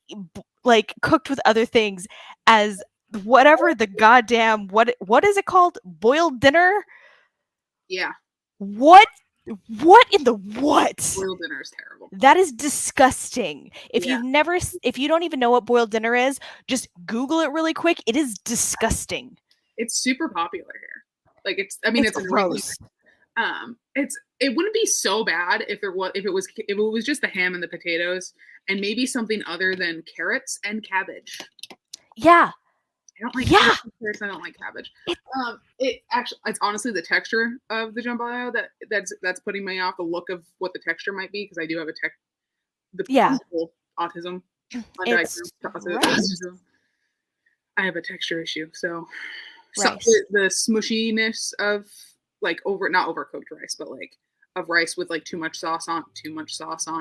like cooked with other things as whatever the goddamn what is it called? Boiled dinner? Yeah. What in the what? Boiled dinner is terrible. That is disgusting. If you don't even know what boiled dinner is, just Google it really quick. It is disgusting. It's super popular here. Like it's gross. It wouldn't be so bad if it was just the ham and the potatoes and maybe something other than carrots and cabbage. Yeah. I don't like carrots. I don't like cabbage. It's honestly the texture of the jambalaya that's putting me off. The look of what the texture might be because I do have autism. I have a texture issue, so the smushiness of like not overcooked rice, but like of rice with like too much sauce on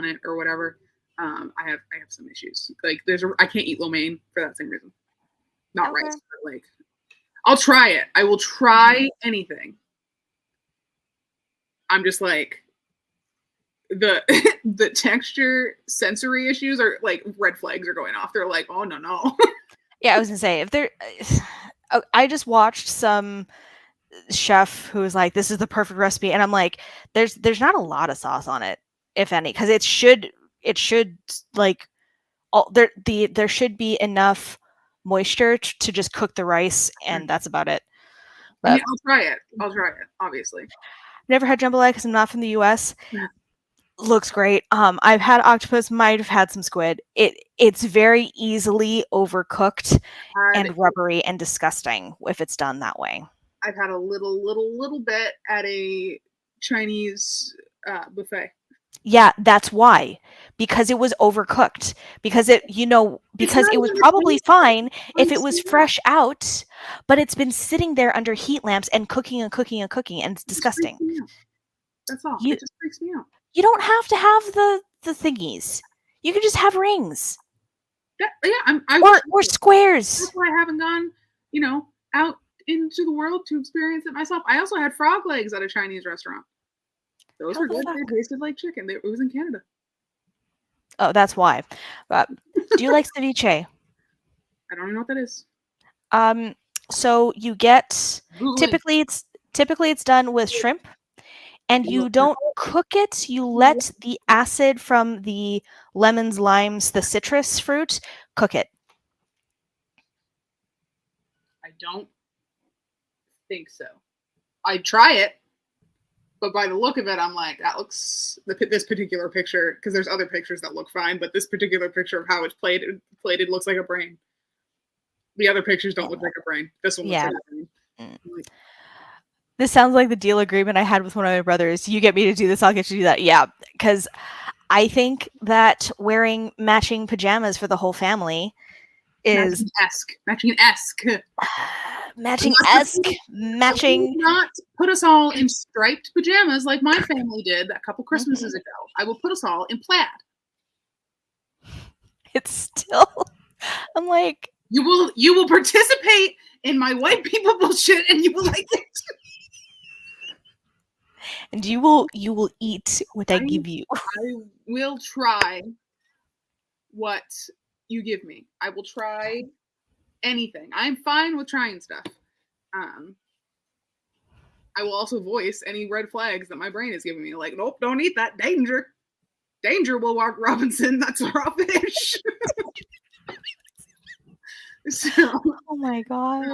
it or whatever. I have some issues. Like I can't eat lo mein for that same reason. Not rice, but like I'll try it. I will try anything. I'm just like the texture sensory issues are like red flags are going off. They're like, oh no. Yeah, I was gonna say I just watched some chef who was like, this is the perfect recipe, and I'm like, there's not a lot of sauce on it, if any, because it should like there should be enough moisture to just cook the rice, and that's about it. But I'll try it, obviously. Never had jambalaya because I'm not from the US. Yeah. Looks great. I've had octopus, might have had some squid. It's very easily overcooked and rubbery and disgusting if it's done that way. I've had a little bit at a Chinese buffet. Yeah, that's why. Because it was overcooked. Because it was probably fine if it was fresh out, but it's been sitting there under heat lamps and cooking and cooking and cooking, and it's disgusting. That's all. It just freaks me out. You don't have to have the thingies. You can just have rings. Or squares. That's why I haven't gone, out into the world to experience it myself. I also had frog legs at a Chinese restaurant. Those were good. They tasted like chicken. It was in Canada. Oh, that's why. But do you like ceviche? I don't even know what that is. So you get typically it's done with shrimp, and you don't cook it. You let the acid from the lemons, limes, the citrus fruit cook it. I don't think so. I'd try it, but by the look of it, I'm like, that looks this particular picture, because there's other pictures that look fine, but this particular picture of how it's plated looks like a brain. The other pictures don't look like a brain. This one looks like a brain. This sounds like the deal agreement I had with one of my brothers. You get me to do this, I'll get you to do that. Yeah, because I think that wearing matching pajamas for the whole family is Matching esque. matching esque, Do matching. not put us all in striped pajamas like my family did a couple Christmases ago. I will put us all in plaid. It's still. I'm like, you will participate in my white people bullshit, and you will like it. And you will eat what I give you. I will try what you give me. I will try anything. I'm fine with trying stuff. I will also voice any red flags that my brain is giving me. Like, nope, don't eat that. Danger. Danger, Will Robinson. That's raw fish. So, oh my god.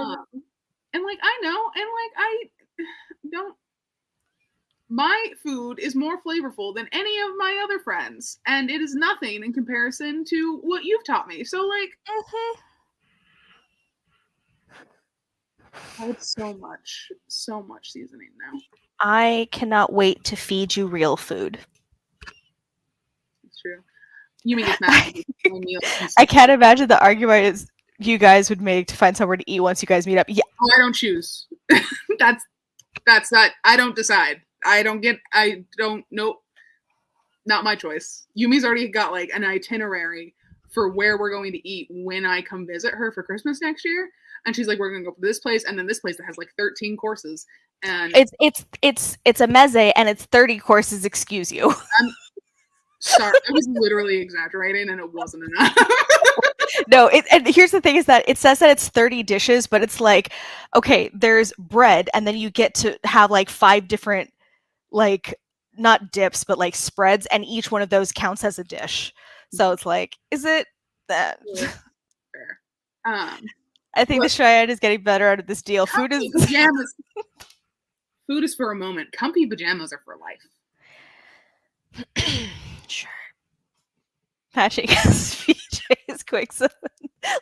And like, I know, and like, I don't. My food is more flavorful than any of my other friends, and it is nothing in comparison to what you've taught me. So, like, I have so much seasoning now. I cannot wait to feed you real food. It's true. You mean it's not I can't imagine the argument is you guys would make to find somewhere to eat once you guys meet up. Yeah. Oh, I don't choose. that's not. I don't decide. Nope. Not my choice. Yumi's already got like an itinerary for where we're going to eat when I come visit her for Christmas next year. And she's like, we're gonna go to this place and then this place that has like 13 courses. And it's a meze and it's 30 courses, excuse you. I'm sorry, I was literally exaggerating and it wasn't enough. No, and here's the thing is that it says that it's 30 dishes, but it's like, okay, there's bread and then you get to have like 5 different, like, not dips, but like spreads, and each one of those counts as a dish. So it's like, is it that? Fair. I think the Cheyenne is getting better out of this deal. Food is pajamas. Food is for a moment. Comfy pajamas are for life. Sure. Patching PJ's quick. So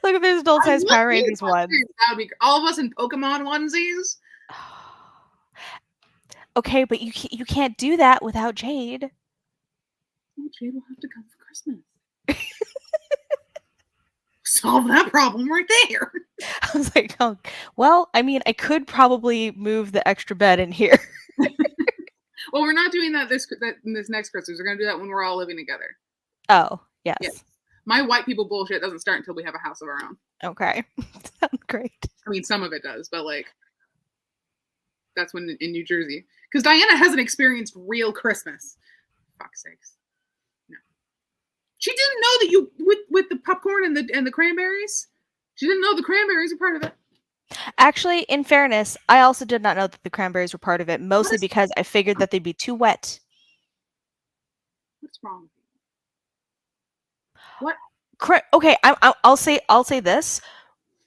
look at this adult size Power Rangers one. That would be all of us in Pokemon onesies. Okay, but you can't do that without Jade. Well, Jade will have to come for Christmas. Solve that problem right there. I was like, oh, well, I mean, I could probably move the extra bed in here. Well, we're not doing that this next Christmas. We're going to do that when we're all living together. Oh, yes. Yeah. My white people bullshit doesn't start until we have a house of our own. Okay. Sounds great. I mean, some of it does, but like, that's when in New Jersey. Because Diana hasn't experienced real Christmas. Fuck's sakes. No. She didn't know that you, with the popcorn and the cranberries, she didn't know the cranberries are part of it. Actually, in fairness, I also did not know that the cranberries were part of it, mostly because I figured that they'd be too wet. What's wrong with you? What? Okay, I'll say this.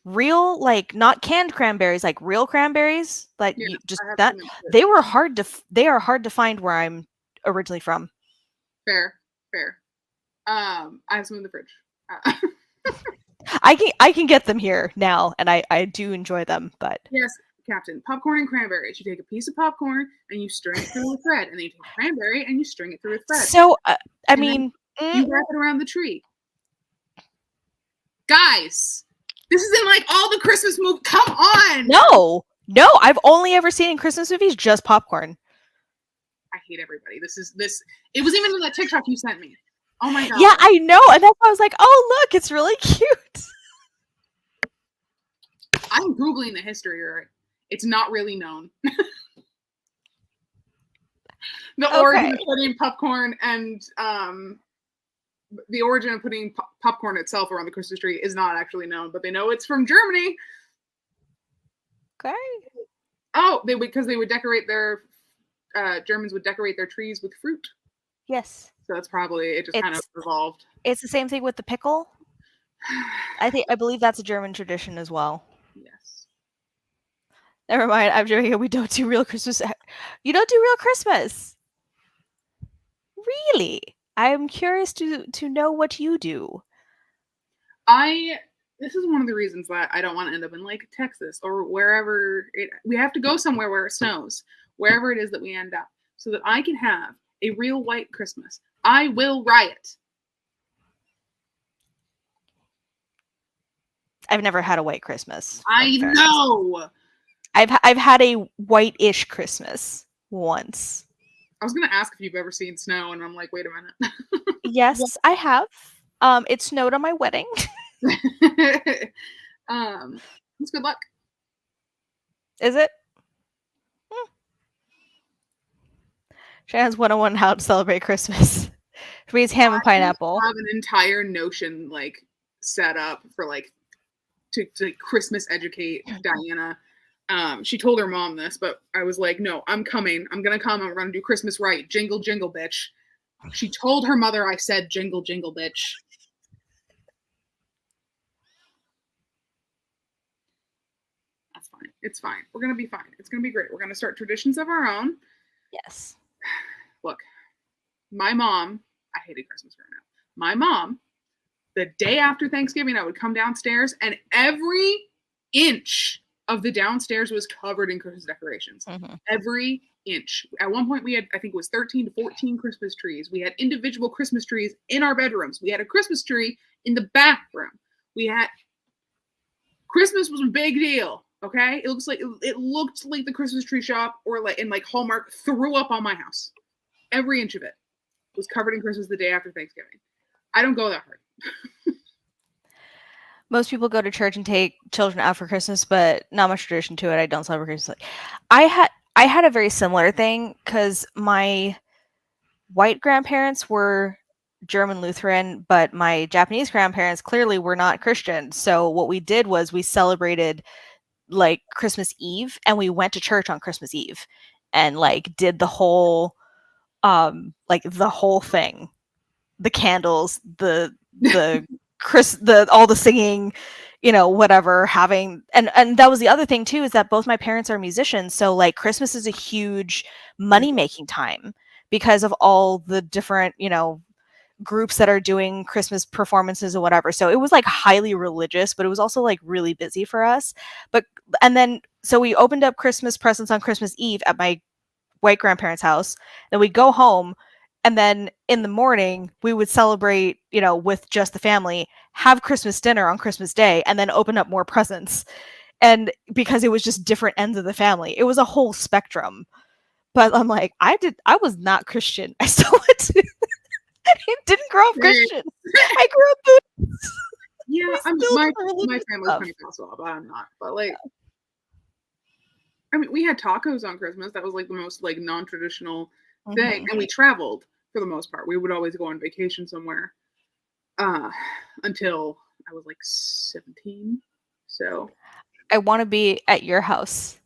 Real, like, not canned cranberries, like real cranberries, like Yeah, you just that they are hard to find where I'm originally from. Fair. I have some in the fridge. I can get them here now, and I do enjoy them, but yes, Captain, popcorn and cranberries. You take a piece of popcorn and you string it through a thread, and then you take a cranberry and you string it through a thread. So I mean, you wrap it around the tree. Guys, this is in like all the Christmas movies. Come on. No, I've only ever seen in Christmas movies just popcorn. I hate everybody. It was even in that TikTok you sent me. Oh my god. Yeah, I know, and that's why I was like, oh look, it's really cute. I'm Googling the history, right? It's not really known. The origin of putting popcorn and the origin of putting popcorn itself around the Christmas tree is not actually known, but they know it's from Germany. Okay. Oh, because they would decorate their Germans would decorate their trees with fruit. Yes. So that's probably it. Just kind of evolved. It's the same thing with the pickle. I believe that's a German tradition as well. Yes. Never mind. I'm joking. We don't do real Christmas. You don't do real Christmas. Really? I'm curious to know what you do. This is one of the reasons that I don't want to end up in like Texas or wherever we have to go somewhere where it snows, wherever it is that we end up, so that I can have a real white Christmas. I will riot. I've never had a white Christmas. I know. I've had a white-ish Christmas once. I was gonna ask if you've ever seen snow, and I'm like, wait a minute. Yes, I have. It snowed on my wedding. It's good luck. Is it? Shannon's 101 how to celebrate Christmas. For me, it's ham and pineapple. I have an entire notion like set up for like to Christmas educate Diana. She told her mom this, but I was like, no, I'm coming. I'm gonna come. I'm gonna do Christmas right. Jingle, jingle, bitch. She told her mother I said jingle, jingle, bitch. That's fine. It's fine. We're gonna be fine. It's gonna be great. We're gonna start traditions of our own. Yes. Look, my mom, I hated Christmas growing up. My mom, the day after Thanksgiving, I would come downstairs and every inch of the downstairs was covered in Christmas decorations. Mm-hmm. Every inch. At one point, we had, I think it was 13 to 14 Christmas trees. We had individual Christmas trees in our bedrooms. We had a Christmas tree in the bathroom. We had, Christmas was a big deal. Okay, it looked like the Christmas tree shop or like in like Hallmark threw up on my house. Every inch of it was covered in Christmas the day after Thanksgiving. I don't go that hard. Most people go to church and take children out for Christmas, but not much tradition to it. I don't celebrate Christmas. I had a very similar thing because my white grandparents were German Lutheran, but my Japanese grandparents clearly were not Christian. So what we did was we celebrated like Christmas Eve, and we went to church on Christmas Eve and like did the whole the whole thing, the candles, the all the singing, whatever, having, and that was the other thing too, is that both my parents are musicians, so like Christmas is a huge money making time because of all the different groups that are doing Christmas performances or whatever. So it was like highly religious, but it was also like really busy for us. And then so we opened up Christmas presents on Christmas Eve at my white grandparents' house. Then we'd go home, and then in the morning we would celebrate, with just the family, have Christmas dinner on Christmas Day, and then open up more presents. And because it was just different ends of the family, it was a whole spectrum. But I'm like, I was not Christian. I still went to I didn't grow up Christian. I grew up Buddhist. Yeah, my family's Pentecostal, but I'm not. But like, I mean, we had tacos on Christmas. That was like the most like non-traditional thing, and we traveled for the most part. We would always go on vacation somewhere until I was like 17. So I want to be at your house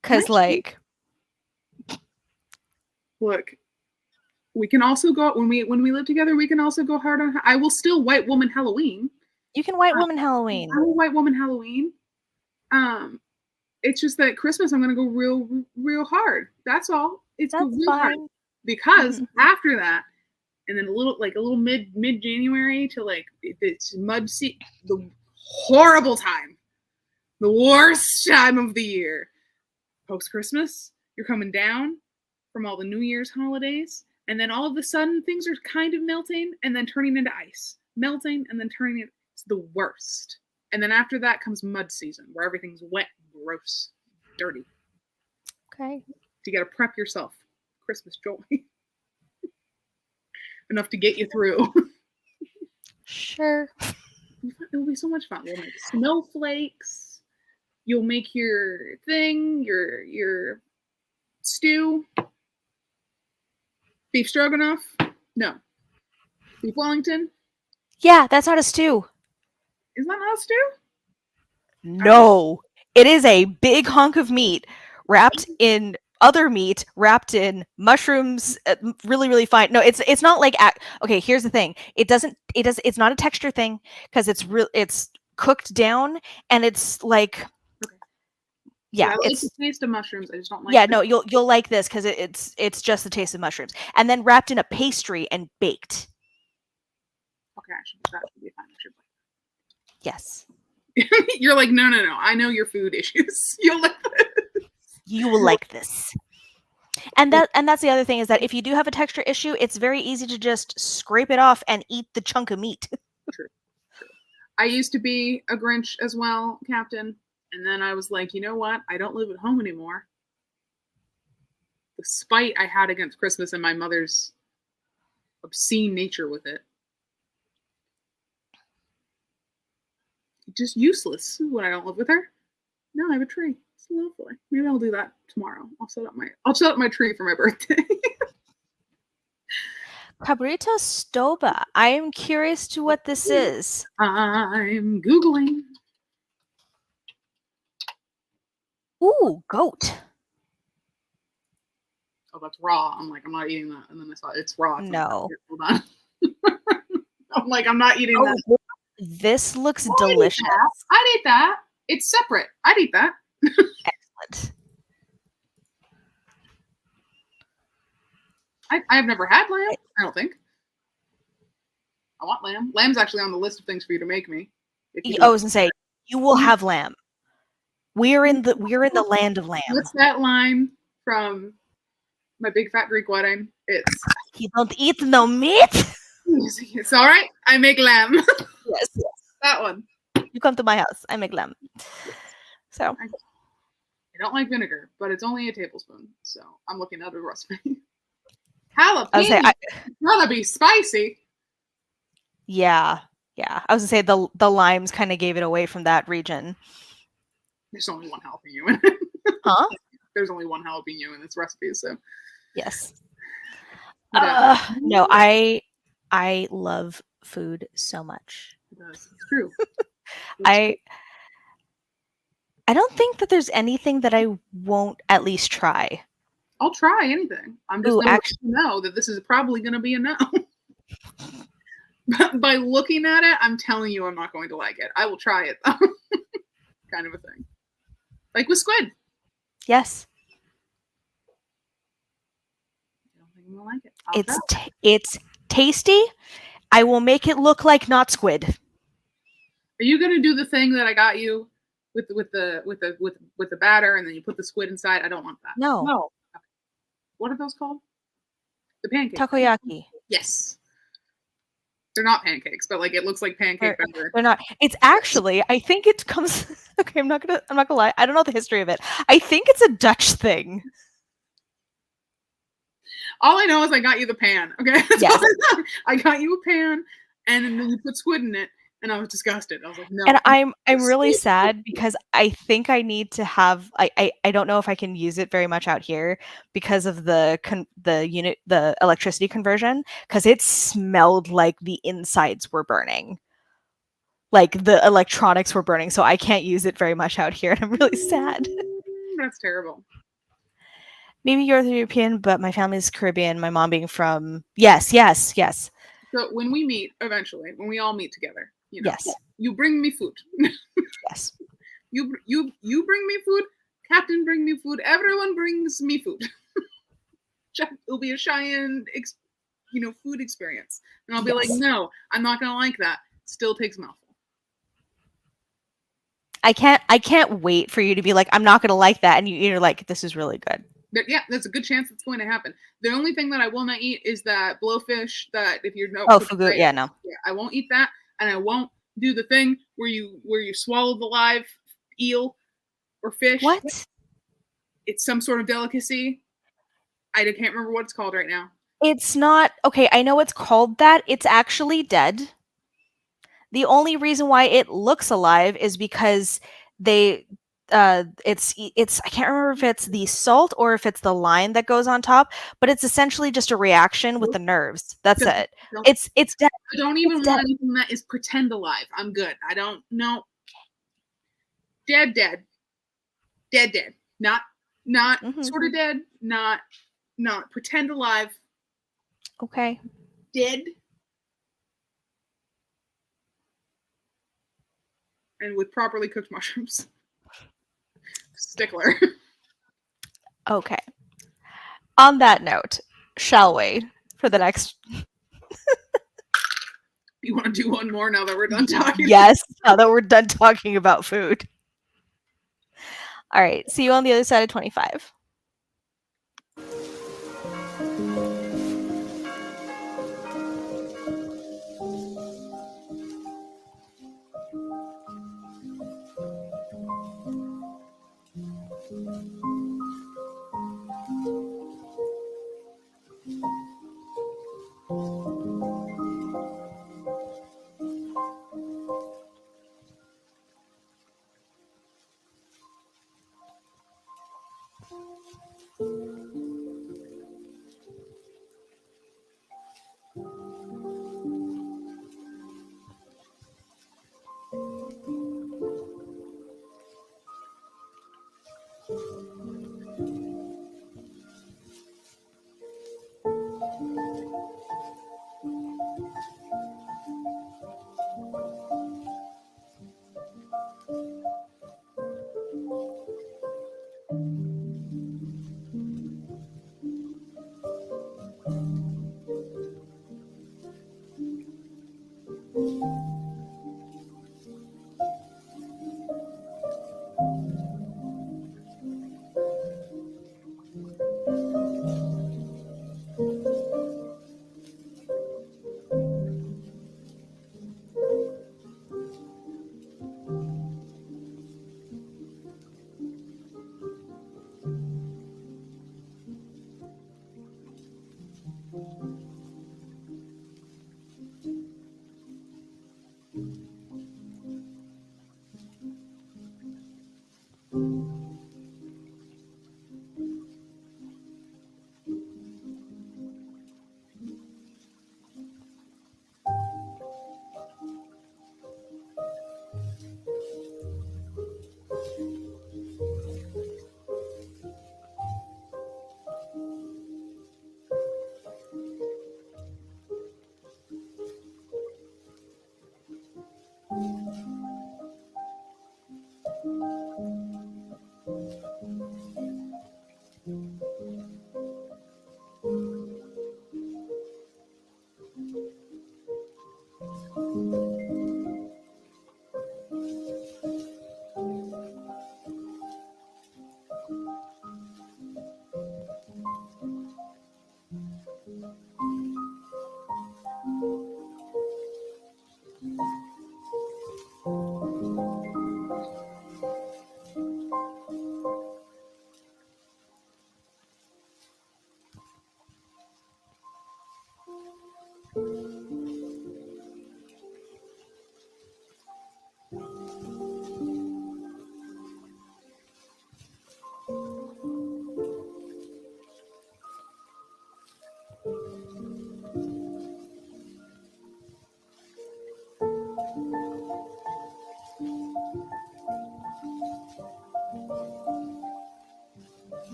because, like, look. We can also go when we live together. We can also go hard on. I will still white woman Halloween. You can white woman Halloween. I will white woman Halloween. It's just that Christmas I'm gonna go real hard. That's all. It's That's real fine. hard because after that, and then a little mid January to like it's mud sea, the horrible time, the worst time of the year. Post Christmas, you're coming down from all the New Year's holidays. And then all of a sudden, things are kind of melting and then turning into ice. Melting and then turning into it's the worst. And then after that comes mud season, where everything's wet, gross, dirty. Okay. You got to prep yourself. Christmas joy. Enough to get you through. Sure. It'll be so much fun. We'll make snowflakes. You'll make your thing, your stew. Beef stroganoff? No. Beef Wellington? Yeah, that's not a stew. Is that not a stew? No. It is a big hunk of meat wrapped in other meat, wrapped in mushrooms, really, really fine. No, it's not like okay, here's the thing. It's not a texture thing because it's cooked down and it's like yeah, I like the taste of mushrooms. I just don't like. Yeah, no, you'll like this because it's just the taste of mushrooms, and then wrapped in a pastry and baked. Okay, that should be fine. Yes. You're like, no. I know your food issues. You'll like this. You will like this. And that's the other thing is that if you do have a texture issue, it's very easy to just scrape it off and eat the chunk of meat. True. I used to be a Grinch as well, Captain. And then I was like, you know what? I don't live at home anymore. The spite I had against Christmas and my mother's obscene nature with it. Just useless when I don't live with her. No, I have a tree. It's lovely. Maybe I'll do that tomorrow. I'll set up my tree for my birthday. Cabrito Stoba. I am curious to what this is. I'm Googling. Ooh, goat. Oh, that's raw. I'm like, I'm not eating that. And then I saw it's raw. It's No. hold on. I'm like, I'm not eating that. This looks Oh, delicious. I'd eat that. It's separate. I'd eat that. Excellent. I've never had lamb. I don't think. I want lamb. Lamb's actually on the list of things for you to make me. I was gonna say you will have lamb. We're in the land of lamb. What's that line from My Big Fat Greek Wedding? It's you don't eat no meat. It's all right. I make lamb. Yes, that one. You come to my house. I make lamb. So I don't like vinegar, but it's only a tablespoon. So I'm looking at a recipe. Jalapeno. Gotta be spicy. Yeah. I was gonna say the limes kind of gave it away from that region. There's only one jalapeno in it. Huh? There's only one jalapeno in this recipe, so yes. No, I love food so much. It's true. I don't think that there's anything that I won't at least try. I'll try anything. I'm just going to know that this is probably going to be a no. By looking at it, I'm telling you I'm not going to like it. I will try it, though. Kind of a thing. Like with squid. Yes. I don't think I'm going to like it. It's tasty. I will make it look like not squid. Are you going to do the thing that I got you with the batter and then you put the squid inside? I don't want that. No. Okay. What are those called? The pancakes. Takoyaki. Yes. They're not pancakes, but like it looks like pancake batter. They're not. It's actually, I think it comes. Okay, I'm not gonna lie. I don't know the history of it. I think it's a Dutch thing. All I know is I got you the pan. Okay. Yes. I got you a pan, and then you put squid in it, and I was disgusted. I was like, no. And I'm really sad because I think I need to have. I don't know if I can use it very much out here because of the electricity conversion, because it smelled like the insides were burning. Like the electronics were burning, so I can't use it very much out here, and I'm really sad. That's terrible. Maybe you're European, but my family's Caribbean. My mom being from yes. So when we meet eventually, when we all meet together, yes, you bring me food. Yes, you bring me food. Captain, bring me food. Everyone brings me food. It'll be a Cheyenne, food experience, and I'll be like, no, I'm not gonna like that. Still takes a mouthful. I can't wait for you to be like, I'm not gonna like that, and you're like, this is really good. But yeah, there's a good chance it's going to happen. The only thing that I will not eat is that blowfish. That if you're fugu, right, no. Yeah, I won't eat that, and I won't do the thing where you swallow the live eel or fish. What? It's some sort of delicacy. I can't remember what it's called right now. It's not okay. I know it's called that. It's actually dead. The only reason why it looks alive is because it's I can't remember if it's the salt or if it's the lime that goes on top, but it's essentially just a reaction with the nerves. That's it. It's dead. I don't even want anything that is pretend alive. I'm good. I don't know. Dead. Not sort of dead. Not pretend alive. Okay. Dead. And with properly cooked mushrooms. Stickler. Okay. On that note, shall we, for the next... You want to do one more now that we're done talking? Yes, now that we're done talking about food. All right, see you on the other side of 25.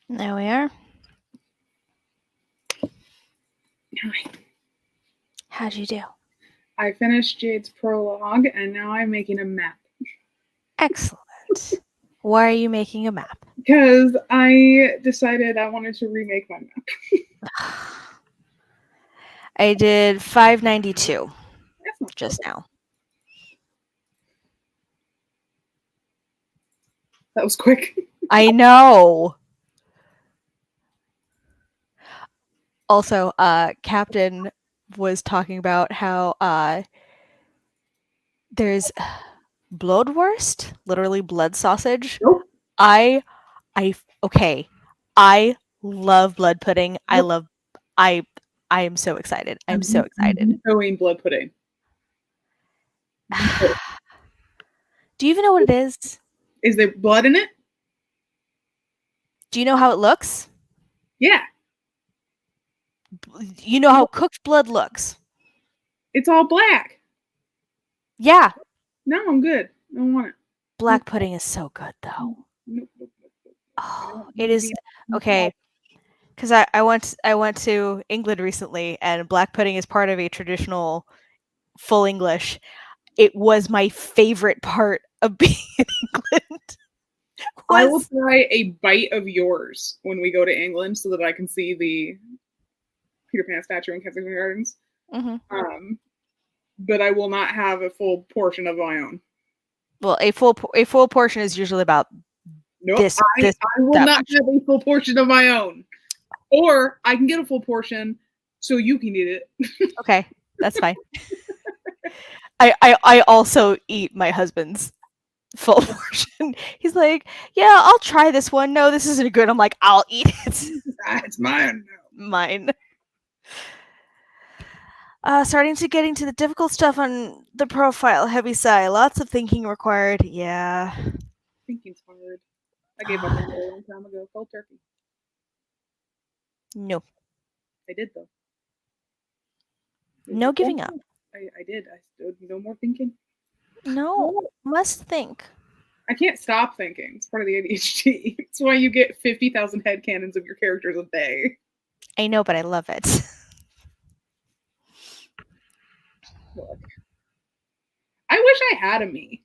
There we are. How'd you do? I finished Jade's prologue, and now I'm making a map. Excellent. Why are you making a map? Because I decided I wanted to remake my map. I did 592 That's not just perfect. now. That was quick. I know. Also, Captain was talking about how there's bloodwurst, literally blood sausage. Nope. I okay. I love blood pudding. Nope. I am so excited. I'm so excited. Vetoing blood pudding. Do you even know what it is? Is there blood in it? Do you know how it looks? Yeah. You know how cooked blood looks? It's all black. Yeah. No, I'm good. I don't want it. Black pudding is so good though. Nope. Oh, it is okay. Because I went to England recently, and black pudding is part of a traditional full English. It was my favorite part of being in England. I will try a bite of yours when we go to England so that I can see the Peter Pan statue in Kensington Gardens. Mm-hmm. But I will not have a full portion of my own. Well, a full portion is usually about nope, this. I will not have a full portion of my own. Or I can get a full portion so you can eat it. Okay, that's fine. I also eat my husband's full portion. He's like, yeah, I'll try this one. No, this isn't good. I'm like, I'll eat it. It's mine. Mine. Starting to get into the difficult stuff on the profile. Heavy sigh. Lots of thinking required. Yeah. Thinking's hard. I gave up on it a long time ago. Cold turkey. No. I did though. No giving up. I did. I stood. No more thinking. No. Must think. I can't stop thinking. It's part of the ADHD. It's why you get 50,000 headcanons of your characters a day. I know, but I love it. Look. I wish I had a me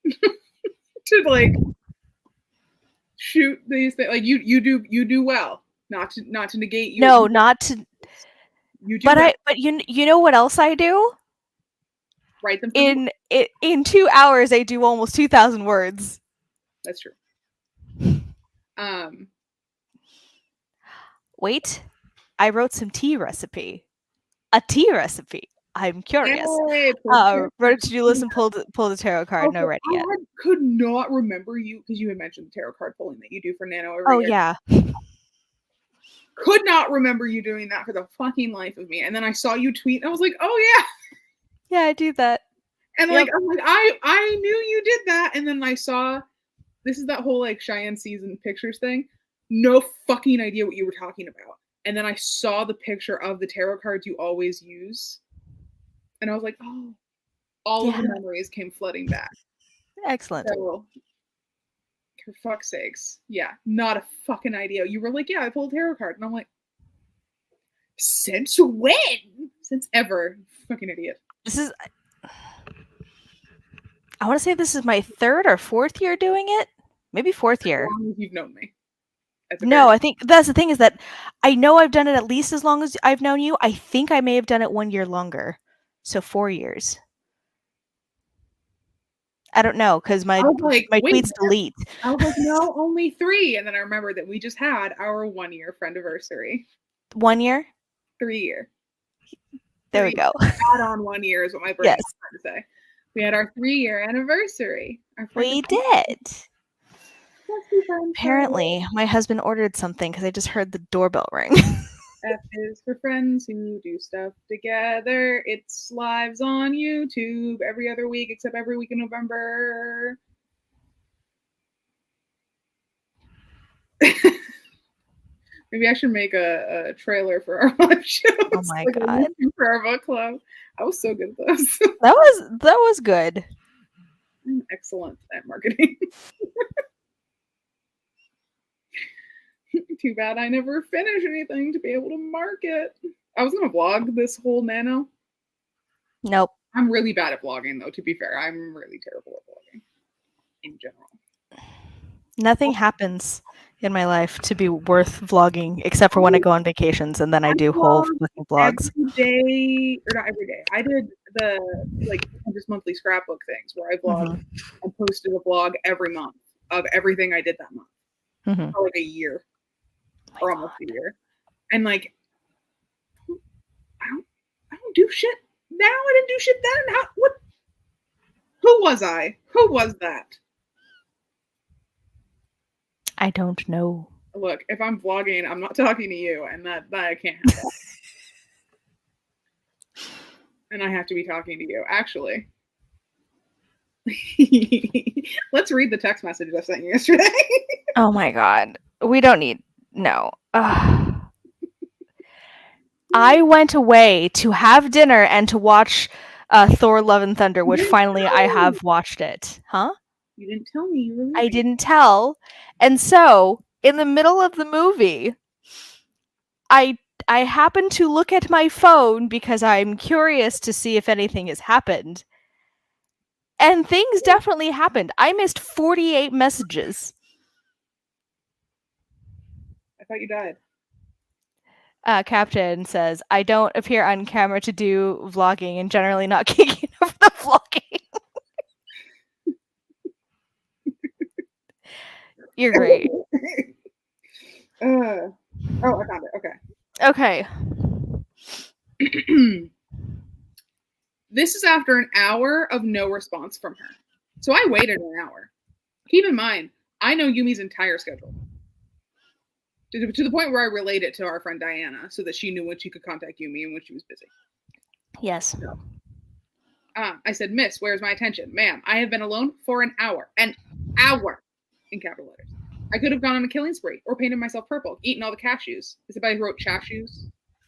to like shoot these things. Like you do well. Not to negate you. No, not to. You do but well. but you know what else I do? Write them in 2 hours. I do almost 2,000 words. That's true. Wait, I wrote some tea recipe. A tea recipe. I'm curious. Hey, wrote a to-do list and pulled a tarot card. Okay, No, ready yet. I could not remember you because you had mentioned the tarot card pulling that you do for Nano every year. Yeah. Could not remember you doing that for the fucking life of me. And then I saw you tweet and I was like, oh yeah. Yeah, I do that. And like I'm like, I knew you did that. And then I saw this is that whole like Cheyenne season pictures thing. No fucking idea what you were talking about. And then I saw the picture of the tarot cards you always use. And I was like, oh, all of the memories came flooding back. Excellent. So, for fuck's sakes. Yeah, not a fucking idea. You were like, yeah, I pulled a tarot card. And I'm like, since when? Since ever. Fucking idiot. This is... I want to say this is my 3rd or 4th year doing it. Maybe 4th year. As long as you've known me. No, I think that's the thing is that I know I've done it at least as long as I've known you. I think I may have done it 1 year longer. So 4 years. I don't know because my tweets delete. I was like, no, only 3. And then I remembered that we just had our 1 year friendiversary. 1 year? 3 year. There we go. Add on 1 year is what my brain is trying to say. We had our 3 year anniversary. We did. Apparently, my husband ordered something because I just heard the doorbell ring. F is for friends who do stuff together. It's lives on YouTube every other week except every week in November. Maybe I should make a trailer for our live show. Oh my god! For our book club, I was so good at those. That was good. I'm excellent at marketing. Too bad I never finish anything to be able to market. I was gonna vlog this whole nano. Nope. I'm really bad at vlogging, though. To be fair, I'm really terrible at vlogging in general. Nothing happens in my life to be worth vlogging except for when I go on vacations, and then I do whole fucking vlogs. Every day, or not every day. I did the like just monthly scrapbook things where I vlogged and posted a vlog every month of everything I did that month for like a year or almost a year, and like I don't do shit now. I didn't do shit then. What? Who was I? Who was that? I don't know. Look, if I'm vlogging, I'm not talking to you, and that I can't have that. And I have to be talking to you. Actually, let's read the text message I sent you yesterday. Oh my god. We don't need... No. I went away to have dinner and to watch Thor Love and Thunder, which finally I have watched it. Huh? You didn't tell me you were leaving. I didn't tell. And so, in the middle of the movie, I happened to look at my phone because I'm curious to see if anything has happened. And things definitely happened. I missed 48 messages. I thought you died. Captain says, I don't appear on camera to do vlogging and generally not kicking off the vlogging. You're great. Oh, I found it. Okay. This is after an hour of no response from her. So I waited an hour. Keep in mind, I know Yumi's entire schedule. To the point where I relayed it to our friend Diana so that she knew when she could contact Yumi and when she was busy. Yes. So, I said, Miss, where's my attention? Ma'am, I have been alone for an hour. An hour! In capital letters. I could have gone on a killing spree or painted myself purple, eaten all the cashews. Is it by who wrote cashews?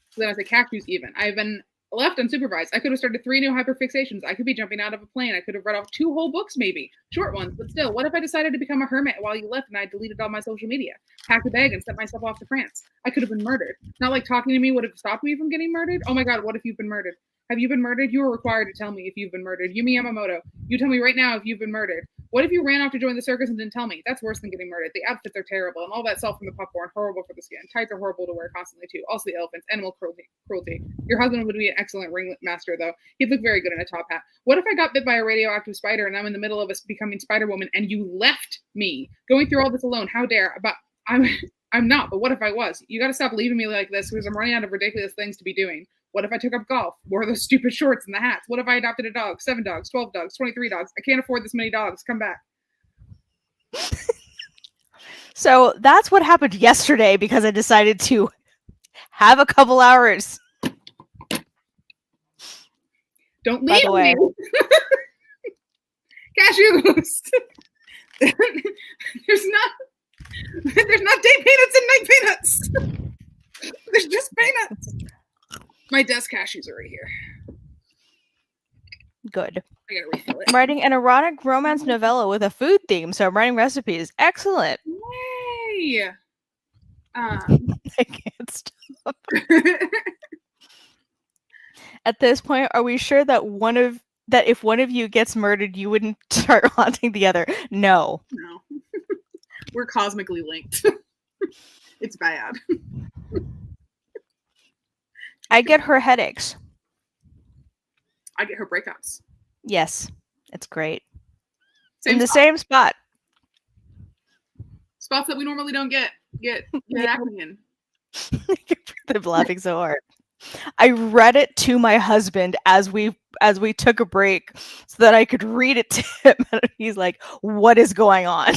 So then I said cashews even. I have been left unsupervised. I could have started 3 new hyperfixations. I could be jumping out of a plane. I could have read off 2 whole books maybe. Short ones, but still, what if I decided to become a hermit while you left and I deleted all my social media? Packed a bag and sent myself off to France. I could have been murdered. Not like talking to me would have stopped me from getting murdered. Oh my god, what if you've been murdered? Have you been murdered? You are required to tell me if you've been murdered. Yumi Yamamoto, you tell me right now if you've been murdered. What if you ran off to join the circus and didn't tell me? That's worse than getting murdered. The outfits are terrible, and all that salt from the popcorn, horrible for the skin. Tights are horrible to wear constantly, too. Also the elephants, animal cruelty. Your husband would be an excellent ring master, though. He'd look very good in a top hat. What if I got bit by a radioactive spider and I'm in the middle of us becoming Spider-Woman and you left me? Going through all this alone, how dare? But I'm not, but what if I was? You gotta stop leaving me like this because I'm running out of ridiculous things to be doing. What if I took up golf? Wore those stupid shorts and the hats? What if I adopted a dog? 7 dogs, 12 dogs, 23 dogs. I can't afford this many dogs. Come back. So that's what happened yesterday because I decided to have a couple hours. Don't leave me. Cashews. There's not day peanuts and night peanuts. There's just peanuts. My desk cashews are right here. Good. I gotta refill it. I'm writing an erotic romance novella with a food theme, so I'm writing recipes. Excellent. Yay! I can't stop. At this point, are we sure that if one of you gets murdered, you wouldn't start haunting the other? No. No. We're cosmically linked. It's bad. I get her headaches. I get her breakouts. Yes, it's great. In the same spot. Spots that we normally don't get acne in. They're laughing so hard. I read it to my husband as we took a break so that I could read it to him. And he's like, "What is going on?"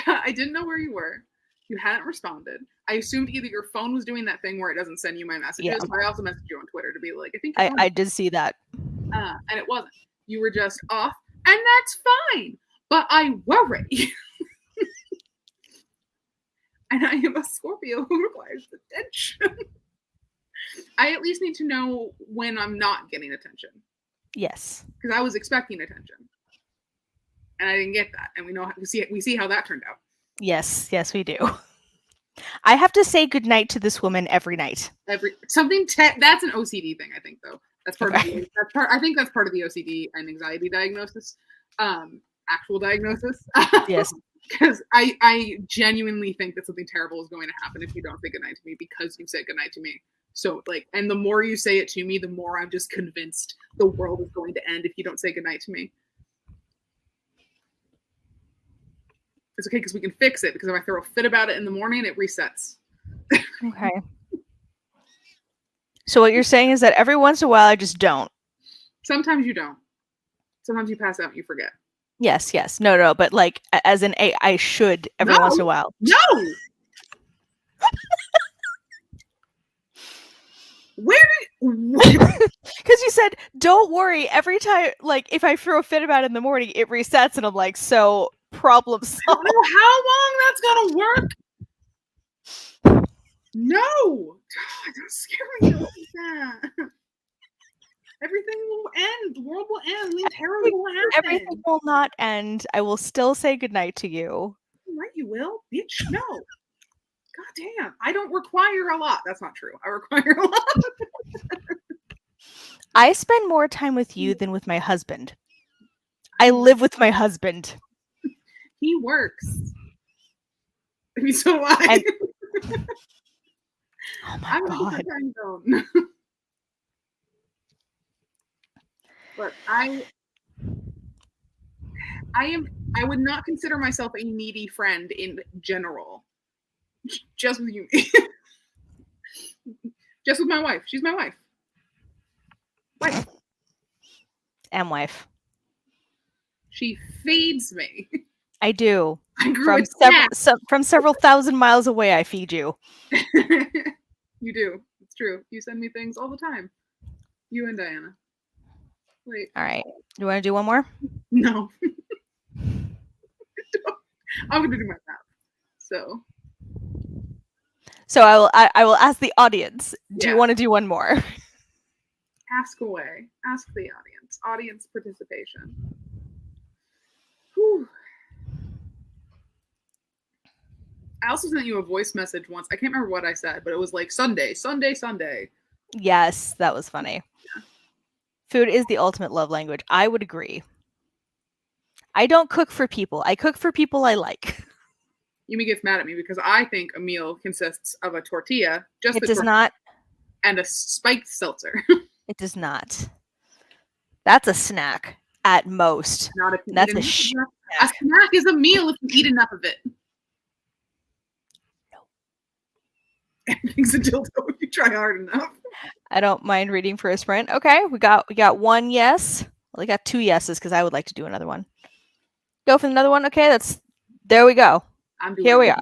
I didn't know where you were. You hadn't responded. I assumed either your phone was doing that thing where it doesn't send you my messages. Yeah. So I also messaged you on Twitter to be like, I think I did see that. And it wasn't. You were just off, and that's fine. But I worry. And I am a Scorpio who requires attention. I at least need to know when I'm not getting attention. Yes. Because I was expecting attention. And I didn't get that. And we see how that turned out. Yes, yes, we do. I have to say goodnight to this woman every night. That's an OCD thing, I think, though. That's part of Okay. I think that's part of the OCD and anxiety diagnosis, actual diagnosis. Yes. Because I genuinely think that something terrible is going to happen if you don't say goodnight to me because you said goodnight to me. So and the more you say it to me, the more I'm just convinced the world is going to end if you don't say goodnight to me. It's okay because we can fix it, because if I throw a fit about it in the morning, it resets. Okay. So what you're saying is that every once in a while I just don't. Sometimes you don't. Sometimes you pass out and you forget. Yes, yes. No, but like as in I should every once in a while. No. Because you said, don't worry, every time, like, if I throw a fit about it in the morning, it resets, and I'm like, so, problem solved. I don't know how long that's gonna work. No! God, don't scare me like that. Everything will end. The world will end. Something terrible will happen. Everything will not end. I will still say goodnight to you. Right, you will? Bitch, no. God damn. I don't require a lot. That's not true. I require a lot. I spend more time with you than with my husband. I live with my husband. He works. I mean, so I. Oh my I'm God. in a time zone. But I would not consider myself a needy friend in general. Just with you. Just with my wife. She's my wife. Wife. And wife. She feeds me. I do. I grew from several thousand miles away, I feed you. You do. It's true. You send me things all the time. You and Diana. Wait. All right. Do you want to do one more? No. I'm going to do my math. So I will ask the audience. Do you want to do one more? Ask away. Ask the audience. Audience participation. Whew. I also sent you a voice message once. I can't remember what I said, but it was like Sunday. Yes, that was funny. Yeah. Food is the ultimate love language. I would agree. I don't cook for people. I cook for people I like. Yumi gets mad at me because I think a meal consists of a tortilla, it does not, and a spiked seltzer. It does not. That's a snack at most. Not if you That's eat enough. A snack is a meal if you eat enough of it. No. Everything's a dildo if you try hard enough. I don't mind reading for a sprint. Okay, we got one yes. Well, we got two yeses because I would like to do another one. Go for another one. Okay, there we go. Here we are.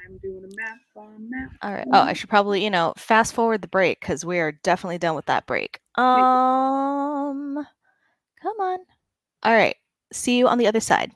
I'm doing a math on math. All right. Oh, I should probably, fast forward the break because we are definitely done with that break. Come on. All right. See you on the other side.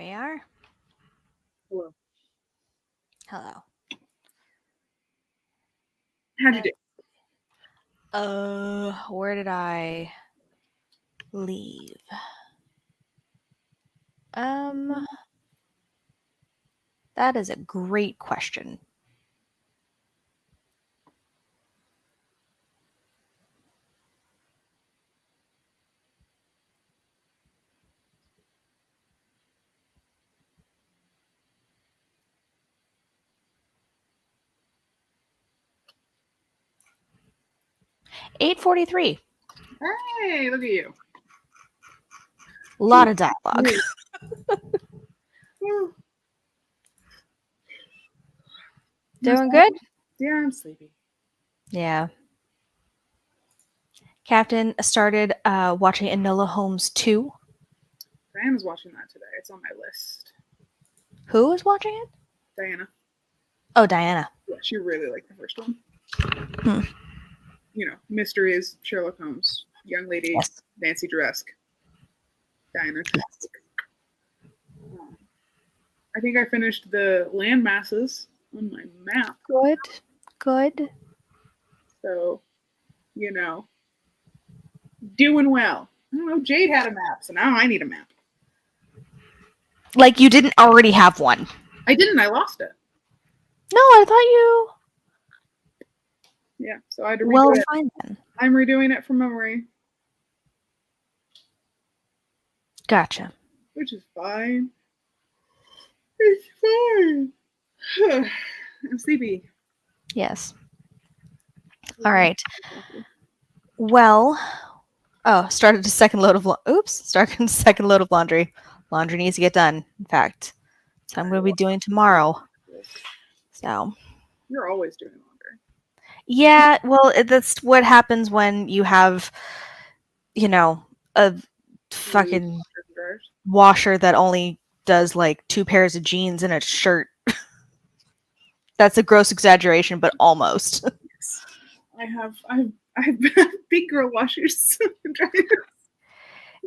we are. Hello. Hello. How'd you do? Where did I leave? That is a great question. $8.43. Hey, look at you. A lot of dialogue. Doing good? Yeah, I'm sleepy. Yeah. Captain started watching Enola Holmes 2. Diana's watching that today. It's on my list. Who is watching it? Diana. Oh, Diana. Yeah, she really liked the first one. Hmm. You know, mysteries, Sherlock Holmes, young lady, Yes. Nancy Dresk, Diana. Yes. I think I finished the land masses on my map. Good. Good. So, you know, doing well. I don't know. Jade had a map, so now I need a map. Like you didn't already have one. I didn't. I lost it. No, I thought you. Yeah, so I had to redo Well, it. fine then. I'm redoing it from memory, Gotcha. which is fine. It's fine. I'm sleepy. Yes. All right. Well, started a second load of started a second load of laundry. Laundry needs to get done. In fact, so I'm going to be doing tomorrow. So You're always doing laundry. yeah, well, that's what happens when you have, a fucking washer that only does like 2 pairs of jeans and a shirt. That's a gross exaggeration, but almost. Yes. I have big girl washers.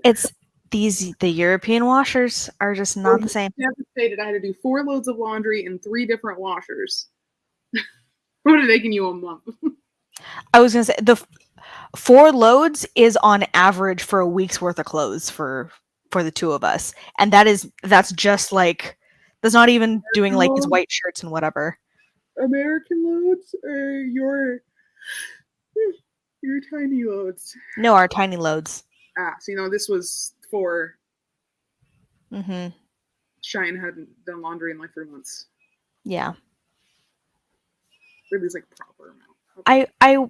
It's the European washers are just not the same. Devastated. I had to do 4 loads of laundry in 3 different washers. What are they taking you a month? I was gonna say the 4 loads is on average for a week's worth of clothes for the two of us, and that's just like that's not even doing like his white shirts and whatever. American loads or your tiny loads? No, our tiny loads. So this was for Mm-hmm. Cheyenne hadn't done laundry in like 3 months. Yeah. It was like proper amount.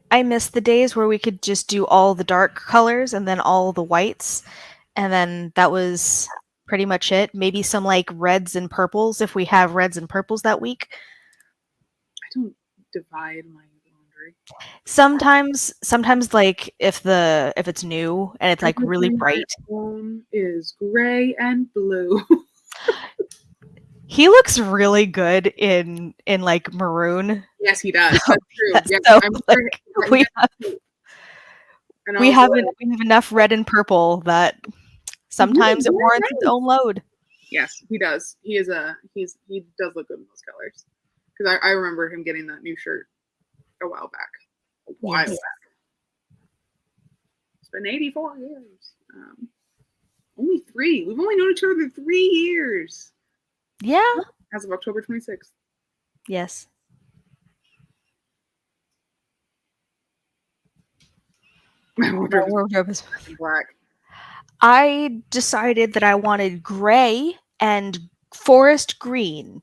I miss the days where we could just do all the dark colors and then all the whites, and then that was pretty much it. Maybe some like reds and purples if we have reds and purples that week. I don't divide my laundry. Sometimes like if it's new and it's like really bright. My own is gray and blue. He looks really good in like maroon. Yes, he does. That's true. Yeah, Yes, so, I'm like, sure we have enough red and purple that sometimes it warrants its own load. Yes, he does. He does look good in those colors. Because I remember him getting that new shirt a while back. Yes. It's been 84 years. Only 3. We've only known each other 3 years. Yeah. As of October 26th. Yes. My wardrobe is black. I decided that I wanted gray and forest green.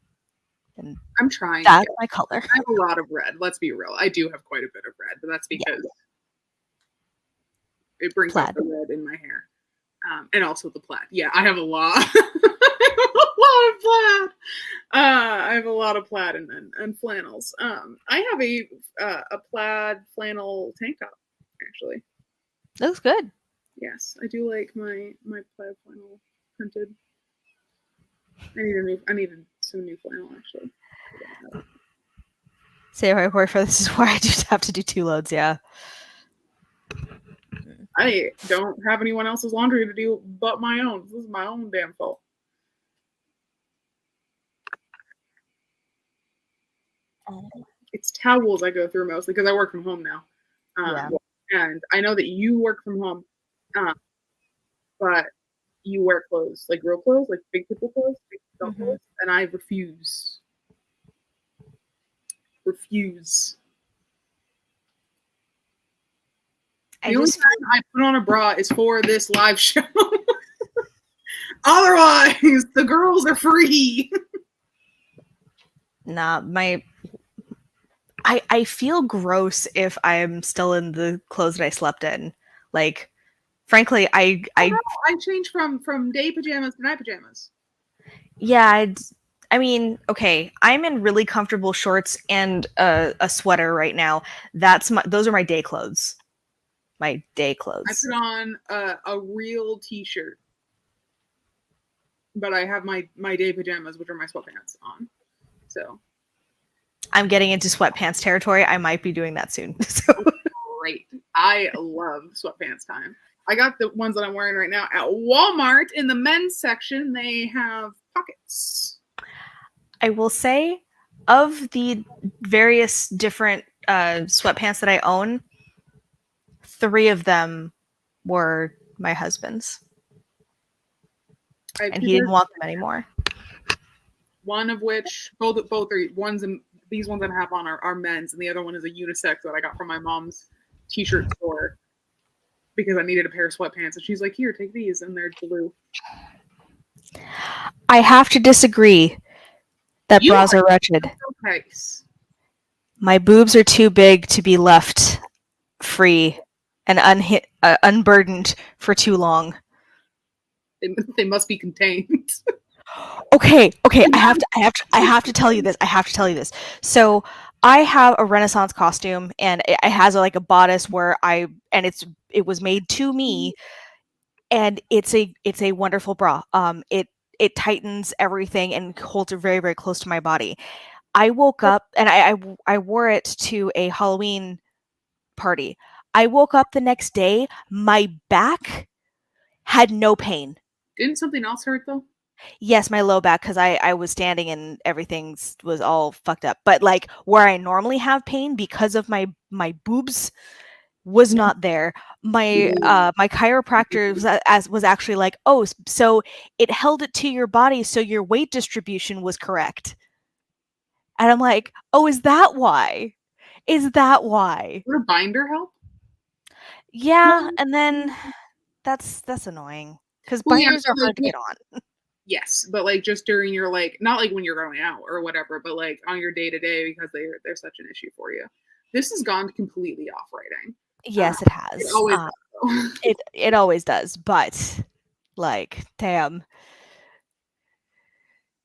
And I'm trying. That's my color. I have a lot of red. Let's be real. I do have quite a bit of red, but that's because it brings out the red in my hair. And also the plaid. Yeah, I have a lot. I have a lot of plaid. I have a lot of plaid and flannels. I have a plaid flannel tank top, actually. Looks good. Yes, I do like my plaid flannel printed. I needed some new flannel actually. Say right word for this is where I do have to do 2 loads. Yeah. I don't have anyone else's laundry to do but my own. This is my own damn fault. it's towels I go through mostly because I work from home now. Yeah. And I know that you work from home, but you wear clothes, like real clothes, like big people clothes, big adult clothes, and I refuse. Refuse. I The only just time I put on a bra is for this live show. Otherwise, the girls are free. nah, I feel gross if I'm still in the clothes that I slept in. Like, frankly, I changed from day pajamas to night pajamas. Yeah, I mean, okay, I'm in really comfortable shorts and a sweater right now. Those are my day clothes. My day I clothes. put on a real t-shirt, but I have my day pajamas, which are my sweatpants, on. So I'm getting into sweatpants territory. I might be doing that soon. So. great. I love sweatpants time. I got the ones that I'm wearing right now at Walmart in the men's section. They have pockets. I will say, of the various different sweatpants that I own, 3 of them were my husband's, and he didn't want them anymore. One of which, both are ones, and these ones I have on are men's, and the other one is a unisex that I got from my mom's t-shirt store because I needed a pair of sweatpants, and she's like, "Here, take these," and they're blue. I have to disagree that bras are wretched. Nice. My boobs are too big to be left free and unburdened for too long. They must be contained. Okay. I have to tell you this. So I have a Renaissance costume, and it has like a bodice it was made to me, and it's a wonderful bra. It tightens everything and holds it very, very close to my body. I woke up and I wore it to a Halloween party. I woke up the next day, my back had no pain. Didn't something else hurt though? Yes, my low back, because I was standing and everything was all fucked up. But like where I normally have pain because of my boobs was not there. My chiropractor was actually like, oh, so it held it to your body, so your weight distribution was correct. And I'm like, oh, is that why? Is that why? Would a binder help? Yeah, and then that's annoying because binders are hard to get on. Yes, but like just during your like, not like when you're going out or whatever, but like on your day to day because they're such an issue for you. This has gone completely off writing. Yes, it has. It always does, it always does, but like, damn.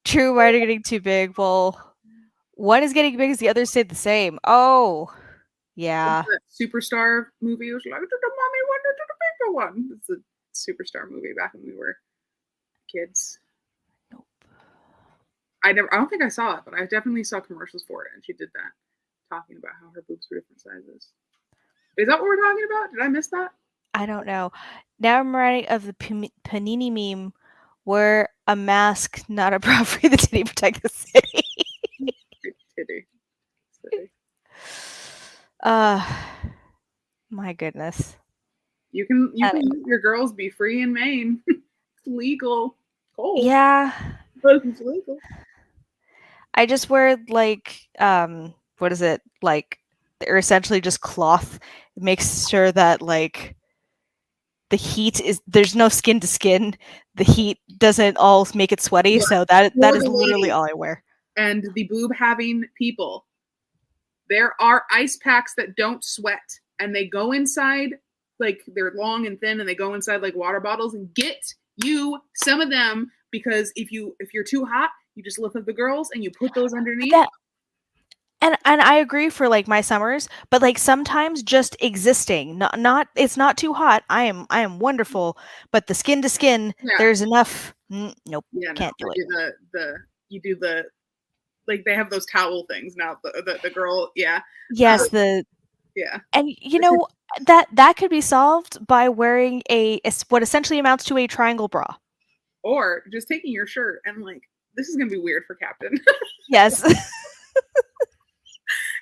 True, why are getting too big? Well, one is getting big as the other stayed the same. Oh, yeah. That Superstar movie was like, "Did the mommy one or did the bigger one?" It's a Superstar movie back when we were kids. Nope. I don't think I saw it, but I definitely saw commercials for it, and she did that, talking about how her boobs were different sizes. Is that what we're talking about? Did I miss that? I don't know. Now I'm writing of the Panini meme where a mask, not a bra, for the titty protect the city. Titty. My goodness. You can let your girls be free in Maine. It's legal. Cold. Yeah. But it's legal. I just wear like what is it? Like they're essentially just cloth. It makes sure that like the heat there's no skin to skin. The heat doesn't all make it sweaty, so that is literally all I wear. And the boob having people. There are ice packs that don't sweat, and they go inside, like they're long and thin, and they go inside like water bottles. And get you some of them, because if you're too hot, you just lift up the girls and you put those underneath. And I agree for like my summers, but like sometimes just existing, not it's not too hot. I am wonderful, but the skin to skin, there's enough. Nope, can't do it. You do the like they have those towel things now. The girl, yeah. Yes, yeah. And you know that could be solved by wearing what essentially amounts to a triangle bra, or just taking your shirt and like, this is gonna be weird for Captain. Yes.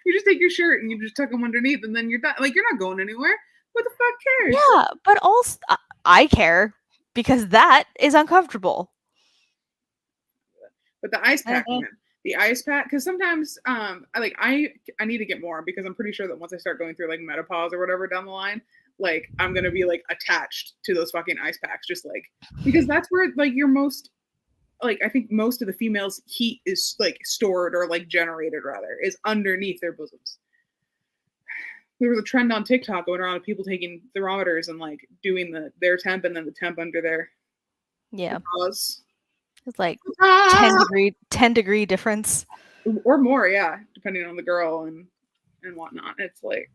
You just take your shirt and you just tuck them underneath, and then you're done. Like, you're not going anywhere. What the fuck cares? Yeah, but also I care because that is uncomfortable. But the ice pack, Okay. man. The ice pack, because sometimes I need to get more, because I'm pretty sure that once I start going through like menopause or whatever down the line, like I'm gonna be like attached to those fucking ice packs, just like, because that's where like your most, like, I think most of the females' heat is like stored, or like generated rather, is underneath their bosoms. There was a trend on TikTok going around of people taking thermometers and like doing their temp and then the temp under their Yeah. bras. It's like Ah! 10-degree difference. Or more, yeah, depending on the girl and whatnot. It's like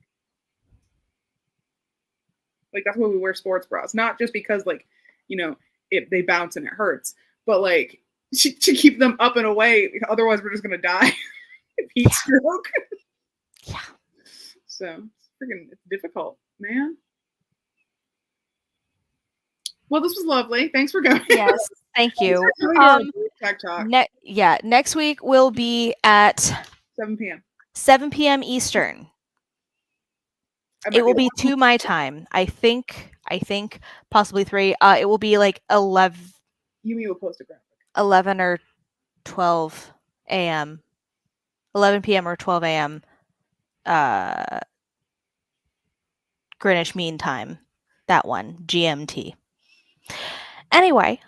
that's why we wear sports bras, not just because like, if they bounce and it hurts, but like to keep them up and away. Otherwise, we're just gonna die of heat stroke. Yeah. So it's difficult, man. Well, this was lovely. Thanks for going. Yes. Thank you. TikTok. Next week will be at 7 p.m. 7 p.m. Eastern. It will be 2 my time. I think possibly 3. It will be like 11. Yumi will post a graphic. 11 or 12 a.m. 11 p.m. or 12 a.m. Greenwich Mean Time. That one, GMT. Anyway,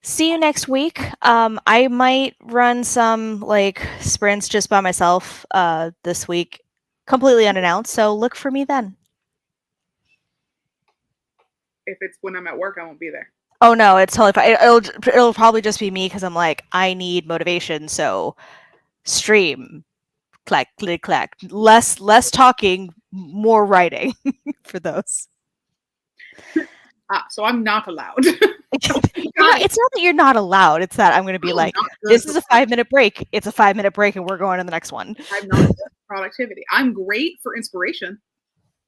see you next week. I might run some like sprints just by myself this week, completely unannounced. So look for me then. If it's when I'm at work, I won't be there. Oh no, it's totally fine. It'll probably just be me because I'm like, I need motivation. So stream, clack, click, clack. Less talking, more writing for those. So I'm not allowed. It's not that you're not allowed. It's that I'm going to be like, this is a 5-minute break. It's a 5-minute break, and we're going to the next one. I'm not good for productivity. I'm great for inspiration.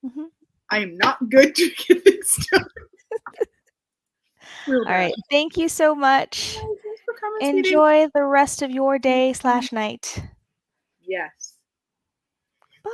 Mm-hmm. I am not good to get things done. All right. Thank you so much. Thanks for coming, Enjoy the rest of your day /night. Yes. Bye.